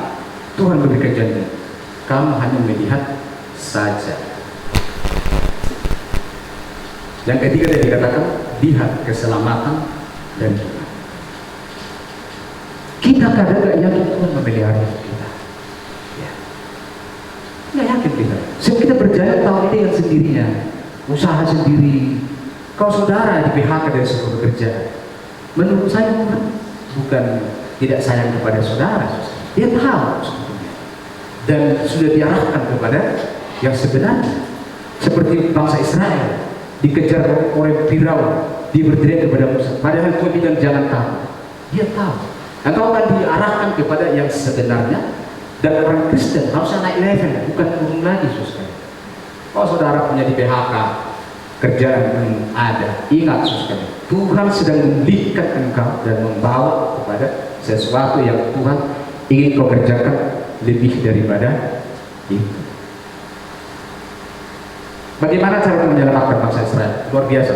Tuhan memberikan janji. Kamu hanya melihat saja. Yang ketiga dia dikatakan lihat keselamatan dan Tuhan. Kita kadang gak yakin Tuhan memelihara kita. Ya. Gak yakin kita. Sebab kita berjaya tahun ini dengan sendirinya, usaha sendiri. Kalau saudara di PHK dari sebuah pekerjaan, menurut saya Tuhan bukan tidak sayang kepada saudara. Dia tahu sebetulnya dan sudah diarahkan kepada yang sebenarnya. Seperti bangsa Israel dikejar oleh Firaun, dia berteriak kepada Musa. Padahal Tuhan bilang jangan takut. Dia tahu. Engkau akan diarahkan kepada yang sebenarnya. Dan orang Kristen harusnya naik level, bukan turun lagi, saudara. Kalau saudara punya di PHK, kerjaan ada, ingat saudara, Tuhan sedang memulihkan engkau dan membawa kepada sesuatu yang Tuhan ingin kau kerjakan lebih daripada itu. Bagaimana cara menyelamatkan bangsa Israel? Luar biasa.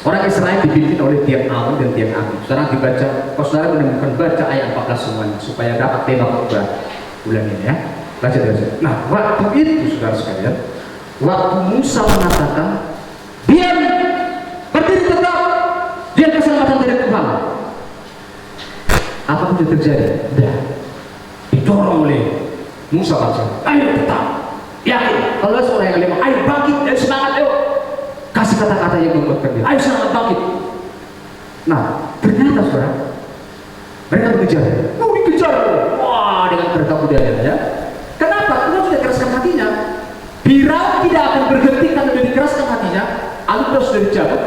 Orang Israel dipimpin oleh tiang Amun dan tiang Amin. Sekarang dibaca, kalau saudara menemukan baca ayat 14 semuanya supaya dapat tema khotbah bulan ini ya. Baca. Nah, waktu itu saudara sekalian, waktu Musa mengatakan, diam, berdiri tetap, dia keselamatan dari Tuhan. Apa yang terjadi? Udah didorong oleh Musa bangsa. Ayo tetap. Yakin, kalau seorang yang lemah, ayo bangkit dan semangat, ayo kasih kata-kata yang membuatkan dia, ayo semangat bangkit. Nah, ternyata saudara, mereka dikejar, dikejar, wah dengan kereta kudanya ya. sudah dicabut,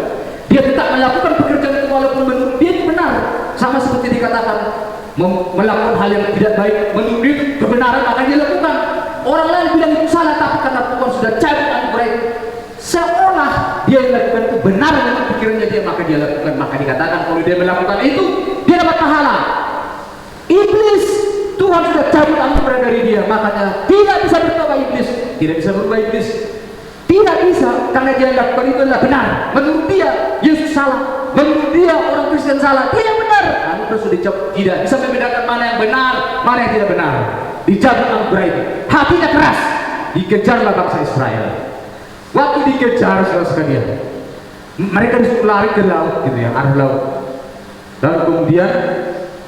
dia tetap melakukan pekerjaan itu walaupun menurut dia itu benar. Sama seperti dikatakan, melakukan hal yang tidak baik menurut dia kebenaran akan dia lakukan. Orang lain bilang itu salah, tapi karena Tuhan sudah cabut anugerah itu, seolah dia yang lakukan itu benar menurut pikirannya dia, maka dia lakukan. Maka dikatakan kalau dia melakukan itu, dia dapat pahala. Iblis, Tuhan sudah cabut anugerah dari dia, makanya tidak bisa berubah iblis, tidak bisa berubah iblis, tidak bisa, karena dia lakukan itu adalah benar. Menurut dia Yesus salah, menurut dia orang Kristen salah, dia yang benar. Anugerah sudah dicabut, tidak bisa membedakan mana yang benar, mana yang tidak benar. Dicabut anugerah itu, hatinya keras, dikejarlah bangsa Israel. Waktu dikejar saudara sekalian, mereka disuruh lari ke laut, gitu ya, arah laut. Dan kemudian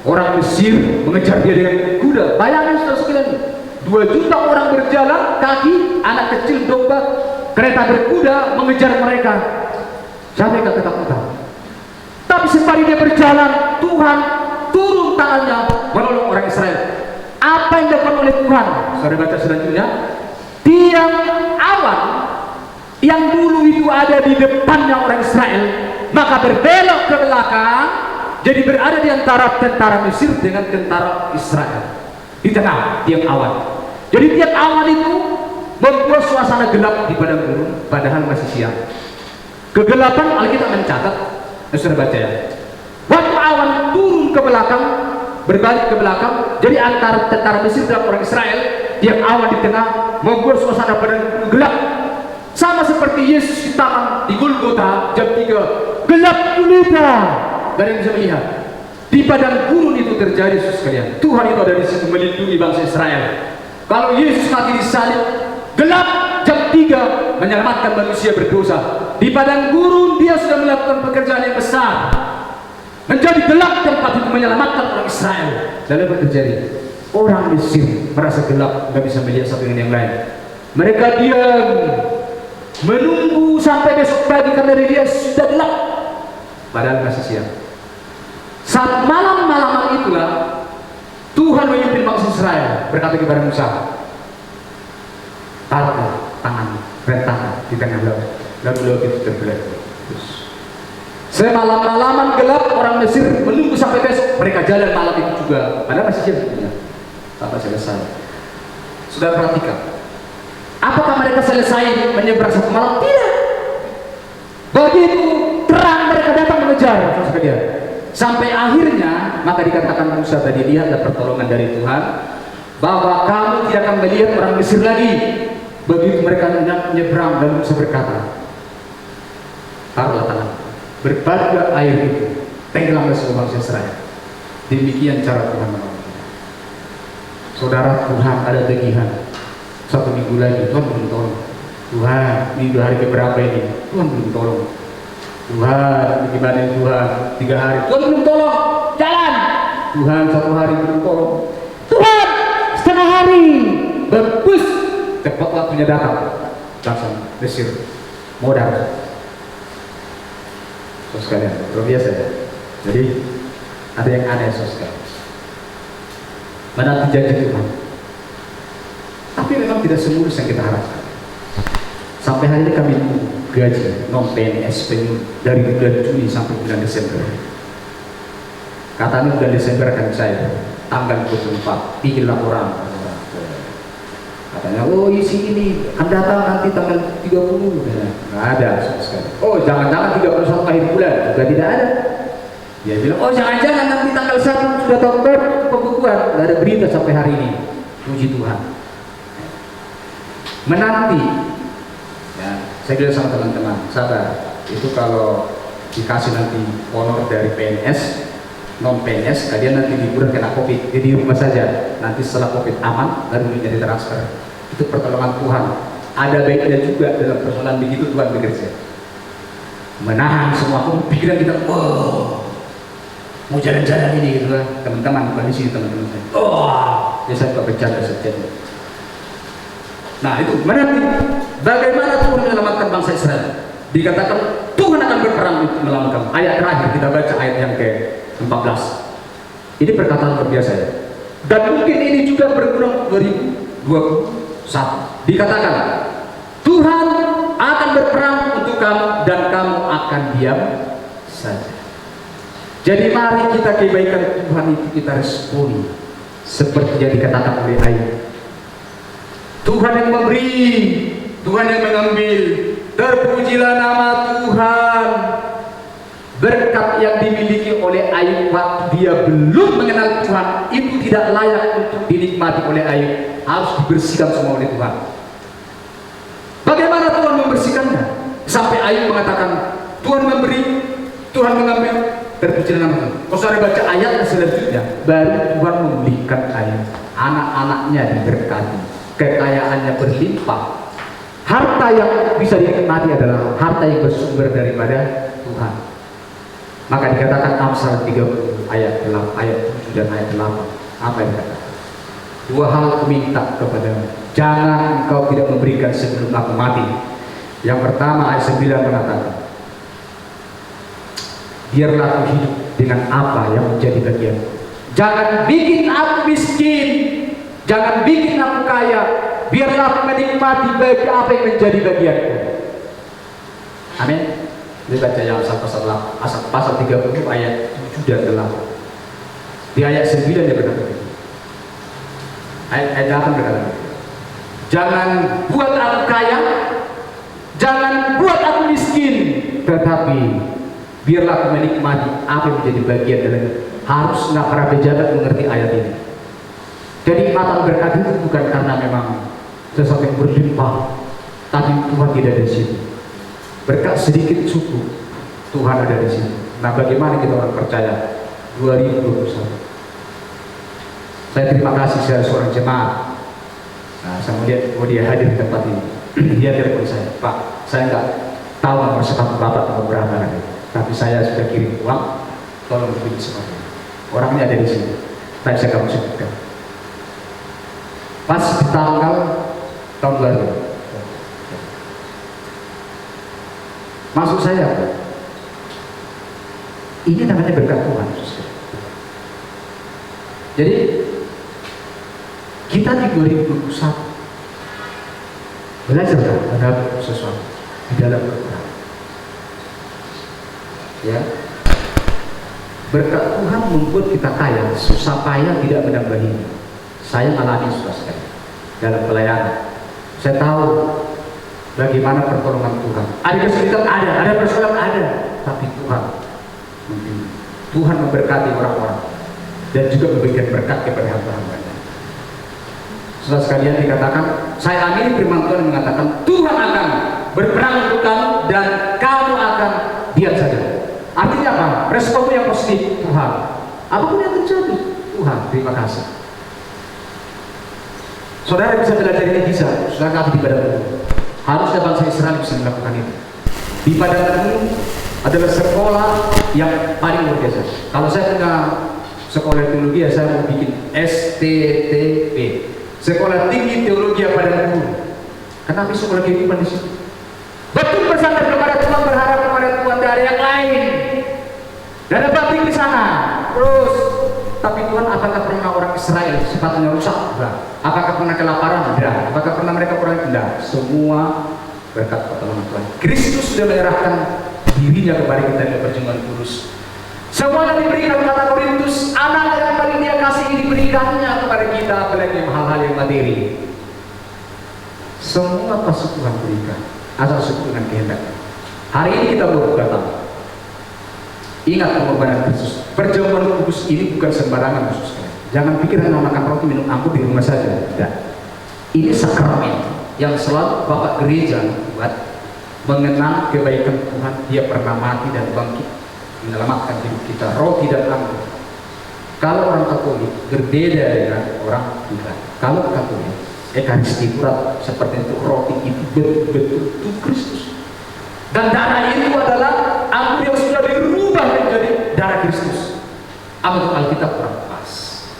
orang Mesir mengejar dia dengan kuda. Bayangkan saudara sekalian, 2 juta orang berjalan kaki, anak kecil, domba, kereta berkuda mengejar mereka. Siapa yang gak ketakutan? Tapi sembari dia berjalan, Tuhan turun tangannya menolong orang Israel. Apa yang dilakukan oleh Tuhan? Saudara baca selanjutnya, tiang awan yang dulu itu ada di depannya orang Israel, maka berbelok ke belakang, jadi berada di antara tentara Mesir dengan tentara Israel. Di tengah tiang awan. Jadi tiang awan itu membuat suasana gelap di padang gurun, padahal masih siang. Kegelapan Alkitab mencatat, saudara baca ya. Waktu awan turun ke belakang, berbalik ke belakang, jadi antara tentara Mesir dan orang Israel, tiang awan di tengah membuat suasana padang gelap. Sama seperti Yesus di tangan di Golgota jam 3, gelap gulita, gak ada yang bisa melihat. Di padang gurun itu terjadi, saudara sekalian. Tuhan itu ada di situ melindungi bangsa Israel. Kalau Yesus mati disalib, gelap jam 3 menyelamatkan manusia berdosa. Di padang gurun dia sudah melakukan pekerjaan yang besar, menjadi gelap tempat itu menyelamatkan orang Israel. Lalu apa terjadi? Orang Mesir merasa gelap, gak bisa melihat satu dengan yang lain. Mereka diam, menunggu sampai besok pagi karena dia sudah gelap, padahal masih siang. Saat malam-malaman itulah Tuhan memimpin bangsa Israel, berkata kepada Musa, taruhlah tangan, rentangkan di tengah laut, lalu laut itu terbelah. Semalam-malaman gelap, orang Mesir menunggu sampai besok, mereka jalan malam itu juga, padahal masih siang, sampai selesai. Sudah perhatikan, apakah mereka selesai menyeberang satu malam? Tidak. Begitu terang mereka datang mengejar, sampai akhirnya maka dikatakan Musa tadi, lihatlah pertolongan dari Tuhan, bahwa kamu tidak akan melihat orang Mesir lagi. Begitu mereka menyeberang, dan Musa berkata, taruhlah tangan, berbaliklah air itu, tenggelamlah semua bangsa Israel. Demikian cara Tuhan menolong. Saudara, Tuhan ada tagihan. 1 minggu lagi Tuhan belum tolong. Tuhan, ini 2 hari keberapa ini? Tuhan belum tolong. Tuhan, gimana Tuhan? 3 hari Tuhan belum tolong. Jalan. Tuhan 1 hari belum tolong. Tuhan setengah hari. Bagus, cepat waktunya datang. Langsung Mesir modal. Saudara sekalian, luar biasa ya. Jadi ada yang aneh, saudara sekalian. Menanti janji Tuhan, tapi memang tidak semulus yang kita harapkan. Sampai hari ini kami gaji non PNS dari bulan Juni sampai bulan Desember. Katanya bulan Desember akan saya tanggal 24 bikin laporan. Katanya, oh isi ini akan datang nanti tanggal 30. Nggak ada sama sekali. Oh jangan-jangan 31 akhir bulan juga tidak ada. Dia bilang, oh jangan-jangan nanti tanggal 1 sudah tahun baru pembukuan. Nggak ada berita sampai hari ini. Puji Tuhan. Menanti, ya, saya bilang sama teman-teman, sabar, itu kalau dikasih nanti honor dari PNS, non PNS, kalian nanti liburan kena COVID, jadi di rumah saja. Nanti setelah COVID aman, lalu menjadi transfer. Itu pertolongan Tuhan. Ada baiknya juga dalam persoalan begitu Tuhan bekerja. Menahan semua pikiran kita, oh, mau jalan-jalan ini gitu lah, teman-teman, bukan di sini teman-teman saya. Oh, ya saya kok bercanda saja. Nah itu menanti bagaimana Tuhan menyelamatkan bangsa Israel. Dikatakan Tuhan akan berperang untuk menyelamatkan. Ayat terakhir kita baca ayat yang ke-14. Ini perkataan luar biasa ya. Dan mungkin ini juga berguna 2021. Dikatakan Tuhan akan berperang untuk kamu dan kamu akan diam saja. Jadi mari kita kebaikan Tuhan itu kita responi seperti yang dikatakan oleh Ayub. Tuhan yang memberi, Tuhan yang mengambil. Terpujilah nama Tuhan. Berkat yang dimiliki oleh Ayub waktu dia belum mengenal Tuhan itu tidak layak untuk dinikmati oleh Ayub. Harus dibersihkan semua oleh Tuhan. Bagaimana Tuhan membersihkannya? Sampai Ayub mengatakan, Tuhan memberi, Tuhan mengambil. Terpujilah nama Tuhan. Kalau saudara baca ayat selanjutnya, baru Tuhan memulihkan Ayub. Anak-anaknya diberkati, kekayaannya berlimpah. Harta yang bisa dinikmati adalah harta yang bersumber daripada Tuhan. Maka dikatakan Amsal 30 ayat 8, ayat 7 dan ayat 8. Apa yang dikatakan? Dua hal aku minta kepadamu. Jangan engkau tidak memberikan sebelum aku mati. Yang pertama ayat 9 mengatakan, biarlah aku hidup dengan apa yang menjadi bagian. Jangan bikin aku miskin, jangan bikin aku kaya. Biarlah aku menikmati bagi apa yang menjadi bagianku. Amin. Ini baca yang pasal 30 ayat 7 dan 8. Di ayat 9 dia berkata, ayat 8 berkata, jangan buat aku kaya, jangan buat aku miskin, tetapi biarlah aku menikmati apa yang menjadi bagian dari. Haruslah para pejabat mengerti ayat ini. Jadi mata berkat itu bukan karena memang sesuatu yang berlimpah, tapi Tuhan tidak ada di situ. Berkat sedikit cukup, Tuhan ada di situ. Nah, bagaimana kita orang percaya 2021? Saya terima kasih saya seorang jemaat. Nah, saya melihat dia hadir di tempat ini. Dia telepon saya, Pak, saya nggak tahu nomor sepatu Bapak atau berapa lagi. Tapi saya sudah kirim uang, tolong beli sepatu. Orangnya ada di sini. Tadi saya kamu sebutkan. Pas di tanggal tahun baru. Maksud saya apa? Ini namanya berkat Tuhan. Jadi kita di 2021 belajar terhadap sesuatu di dalam Al-Quran. Ya, berkat Tuhan membuat kita kaya, susah payah tidak menambahi. Saya alami sudah sekali dalam pelayanan. Saya tahu bagaimana pertolongan Tuhan. Ada kesulitan ada persoalan ada, tapi Tuhan memberkati orang-orang dan juga memberikan berkat kepada hamba-hambanya. Saudara sekalian dikatakan, saya amini firman Tuhan yang mengatakan Tuhan akan berperang untuk kamu dan kamu akan diam saja. Artinya apa? Responmu yang positif, Tuhan. Apapun yang terjadi, Tuhan, terima kasih. Saudara bisa belajar ini bisa, saudara kami di Padang Gurun. Harusnya bangsa Israel bisa melakukan itu. Di Padang Gurun adalah sekolah yang paling luar biasa. Kalau saya punya sekolah teologi, ya saya mau bikin STTP, Sekolah Tinggi Teologi Padang Gurun. Kenapa sekolah kehidupan di situ? Betul bersandar kepada Tuhan, berharap kepada Tuhan dari yang lain. Dan ada batin di sana. Terus, tapi Tuhan, apakah pernah orang Israel sepatunya rusak? Tidak. Apakah pernah kelaparan? Tidak. Apakah pernah mereka kurang? Tidak. Semua berkat pertolongan Tuhan. Kristus sudah menyerahkan dirinya kepada kita di perjuangan kudus. Semua yang diberikan kata Korintus, anak yang paling dia kasih diberikannya kepada kita, apalagi hal-hal yang materi. Semua pasti Tuhan berikan, asal sesuai dengan kehendak. Hari ini kita baru datang. Ingat pengorbanan Kristus. Perjamuan kudus ini bukan sembarangan, khusus. Jangan pikir hanya makan roti minum anggur di rumah saja. Tidak. Ini sakramen yang selalu Bapak Gereja buat mengenang kebaikan Tuhan. Dia pernah mati dan bangkit menyelamatkan hidup kita. Roti dan anggur. Kalau orang Katolik berbeda dengan orang Tuhan. Kalau Katolik Ekaristi Tuhan seperti itu, roti itu betul-betul Kristus. Dan darah itu adalah anggur yang sudah dirubah menjadi darah Kristus. Apa Alkitab kurang pas?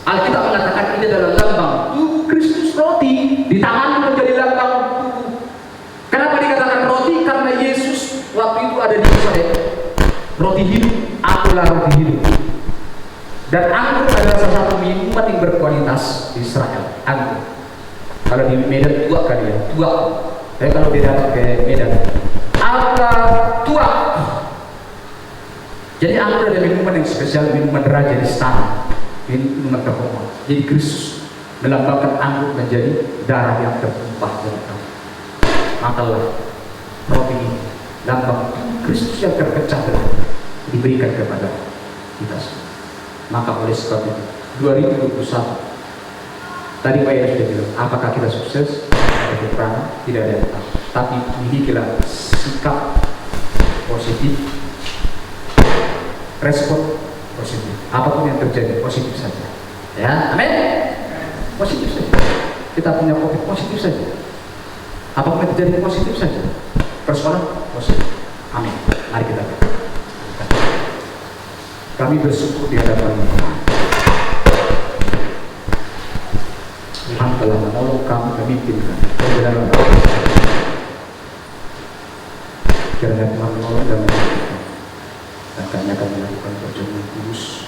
Alkitab mengatakan ini adalah lambang tubuh Kristus, roti di tangan menjadi lambang tubuh. Kenapa dikatakan roti? Karena Yesus waktu itu ada di Yerusalem. Roti hidup, akulah roti hidup. Dan anggur adalah salah satu minuman yang berkualitas di Israel. Anggur. Kalau di Medan tua kali ya, tua. Tapi kalau dia datang ke Medan, apa tua spesial minuman raja di istana, minuman terhormat. Jadi Kristus melambangkan anggur menjadi darah yang tertumpah dari kamu. Makanlah roti ini, lambang Kristus yang terpecah belah diberikan kepada kita semua. Maka oleh sebab itu 2021 tadi Pak Eda sudah bilang, apakah kita sukses? Ada peperangan? Tidak ada yang tahu. Tapi milikilah sikap positif, respon positif. Apapun yang terjadi positif saja. Ya, amin. Positif saja. Kita punya COVID positif saja. Apapun yang terjadi positif saja. Persoalan positif. Amin. Mari kita. Kami bersyukur di hadapan Tuhan. Tuhan telah menolong kami, memimpin kami. Kiranya Tuhan menolong dan memimpin kami. Dan kami akan melakukan perjalanan kudus.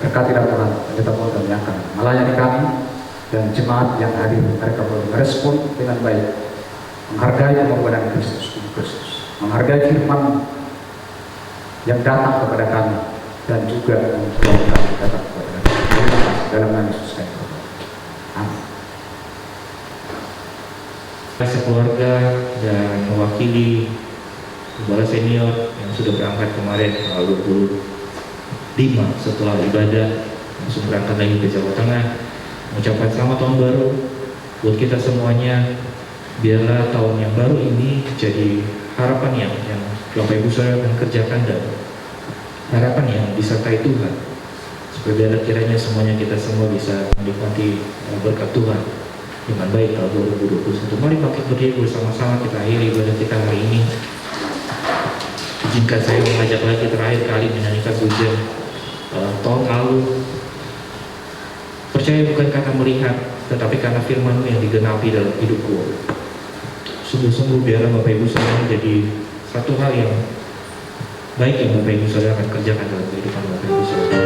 Berkatilah Tuhan, kita mohon kami akan melayani kami dan jemaat yang hadir. Mereka boleh merespon dengan baik, menghargai pengorbanan Kristus, menghargai firman yang datang kepada kami dan juga membuat kami datang kepada kami. Terima kasih dalam nama Yesus kami berdoa. Amin. Sekeluarga dan mewakili Gembala senior yang sudah berangkat kemarin tanggal 25 setelah ibadah langsung berangkat lagi ke Jawa Tengah, mengucapkan selamat tahun baru buat kita semuanya. Biarlah tahun yang baru ini jadi harapan yang Bapak Ibu Saudara akan kerjakan dan harapan yang disertai Tuhan, supaya biarlah kiranya semuanya kita semua bisa menikmati berkat Tuhan dengan baik tahun 2021. Mari bangkit berdiri bersama-sama, kita akhiri ibadah kita hari ini. Izinkan saya mengajak lagi terakhir kali menyanyikan pujian tahun lalu. Percaya bukan karena melihat, tetapi karena firman-Mu yang digenapi dalam hidupku. Sungguh-sungguh biarlah Bapak Ibu Saudara jadi satu hal yang baik yang Bapak Ibu Saudara akan kerjakan dalam kehidupan Bapak Ibu Saudara.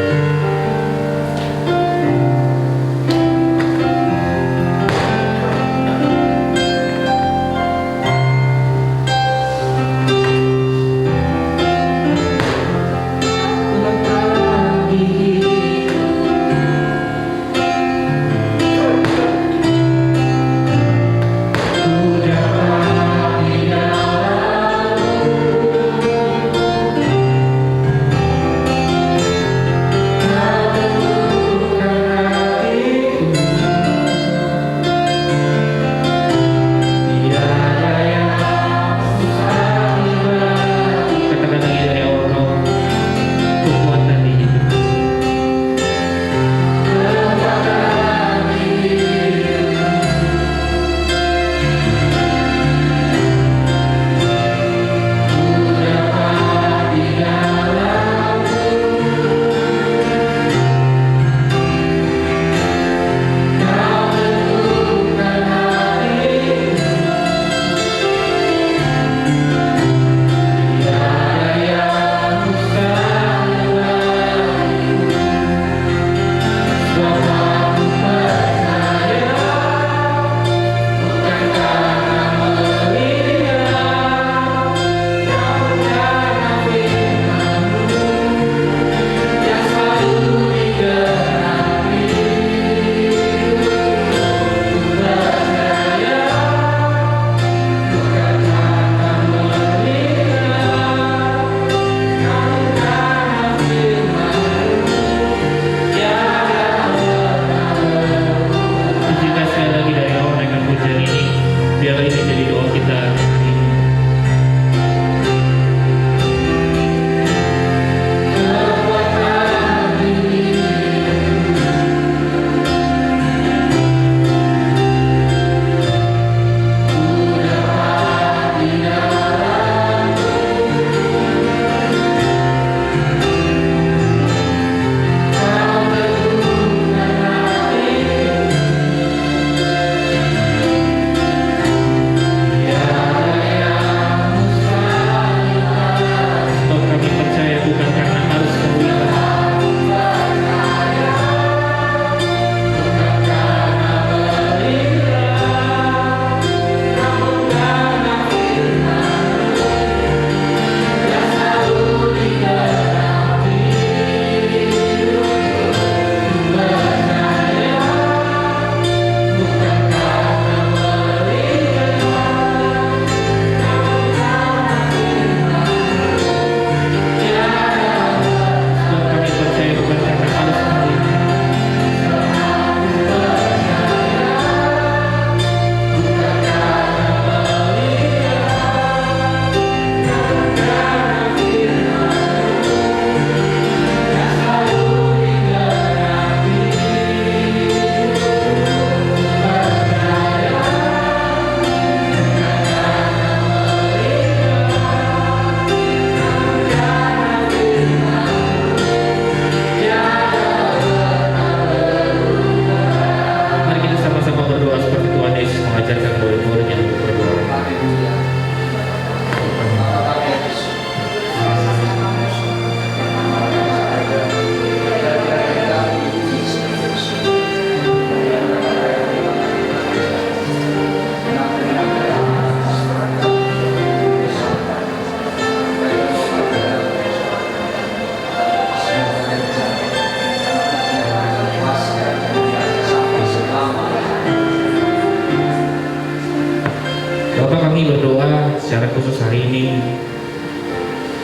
secara khusus hari ini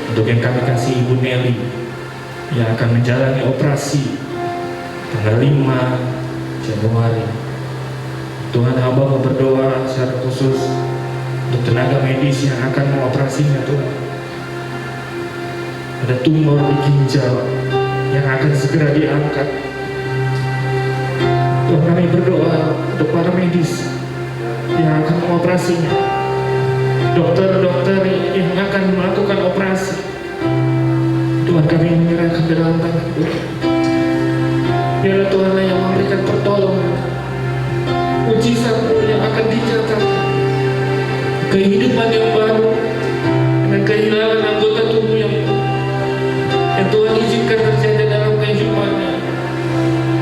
untuk yang kami kasih Ibu Nelly yang akan menjalani operasi tanggal 5 Januari. Tuhan, hamba mau berdoa secara khusus untuk tenaga medis yang akan mengoperasinya. Tuhan, ada tumor di ginjal yang akan segera diangkat. Tuhan, kami berdoa untuk para medis yang akan mengoperasinya, dokter-dokter yang akan melakukan operasi. Tuhan, kami menyerahkan ke dalam tangan Tuhan. Biarlah Tuhanlah yang memberikan pertolongan, mujizat-Mu yang akan dicatat, kehidupan yang baru, dan kehilangan anggota tubuh yang Tuhan izinkan terjadi dalam kehidupannya.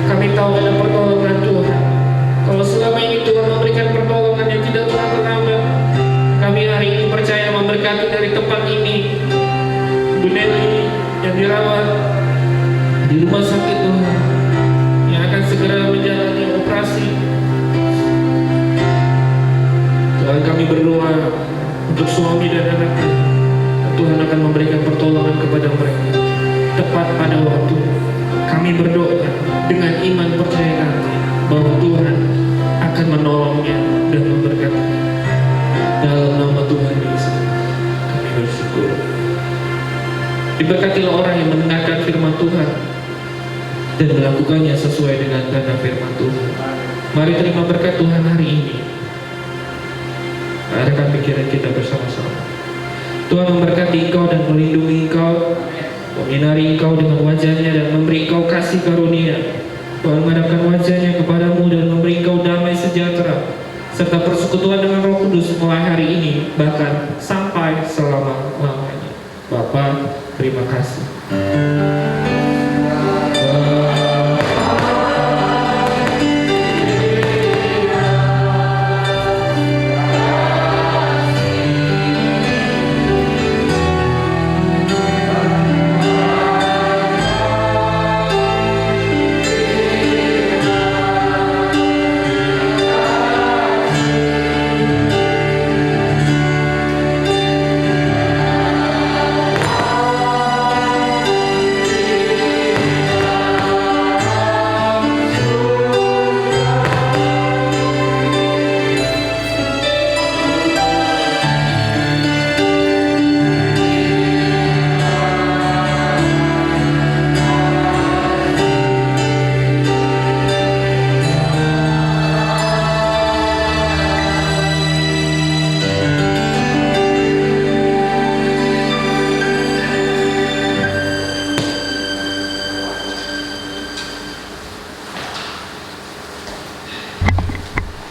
Kami tahu ada pertolongan Tuhan. Kalau selama ini Tuhan memberikan pertolongan yang tidak pernah terlambat, kami hari ini percaya memberkati dari tempat ini Bu Nelly yang dirawat di rumah sakit Tuhan, yang akan segera menjalani operasi. Tuhan, kami berdoa untuk suami dan anaknya. Tuhan akan memberikan pertolongan kepada mereka tepat pada waktu. Kami berdoa dengan iman percaya kami bahwa Tuhan akan menolongnya dan memberkatinya. Dalam nama Tuhan Yesus kami bersyukur. Diberkatilah orang yang mendengarkan firman Tuhan dan melakukannya sesuai dengan kehendak firman Tuhan. Mari terima berkat Tuhan hari ini. Arahkan pikiran kita bersama-sama. Tuhan memberkati engkau dan melindungi engkau, menyinari engkau dengan wajahnya dan memberi engkau kasih karunia. Tuhan menghadapkan wajahnya kepadamu dan memberi engkau damai sejahtera serta persekutuan dengan Roh Kudus mulai hari ini bahkan sampai selama-lamanya. Bapa, terima kasih.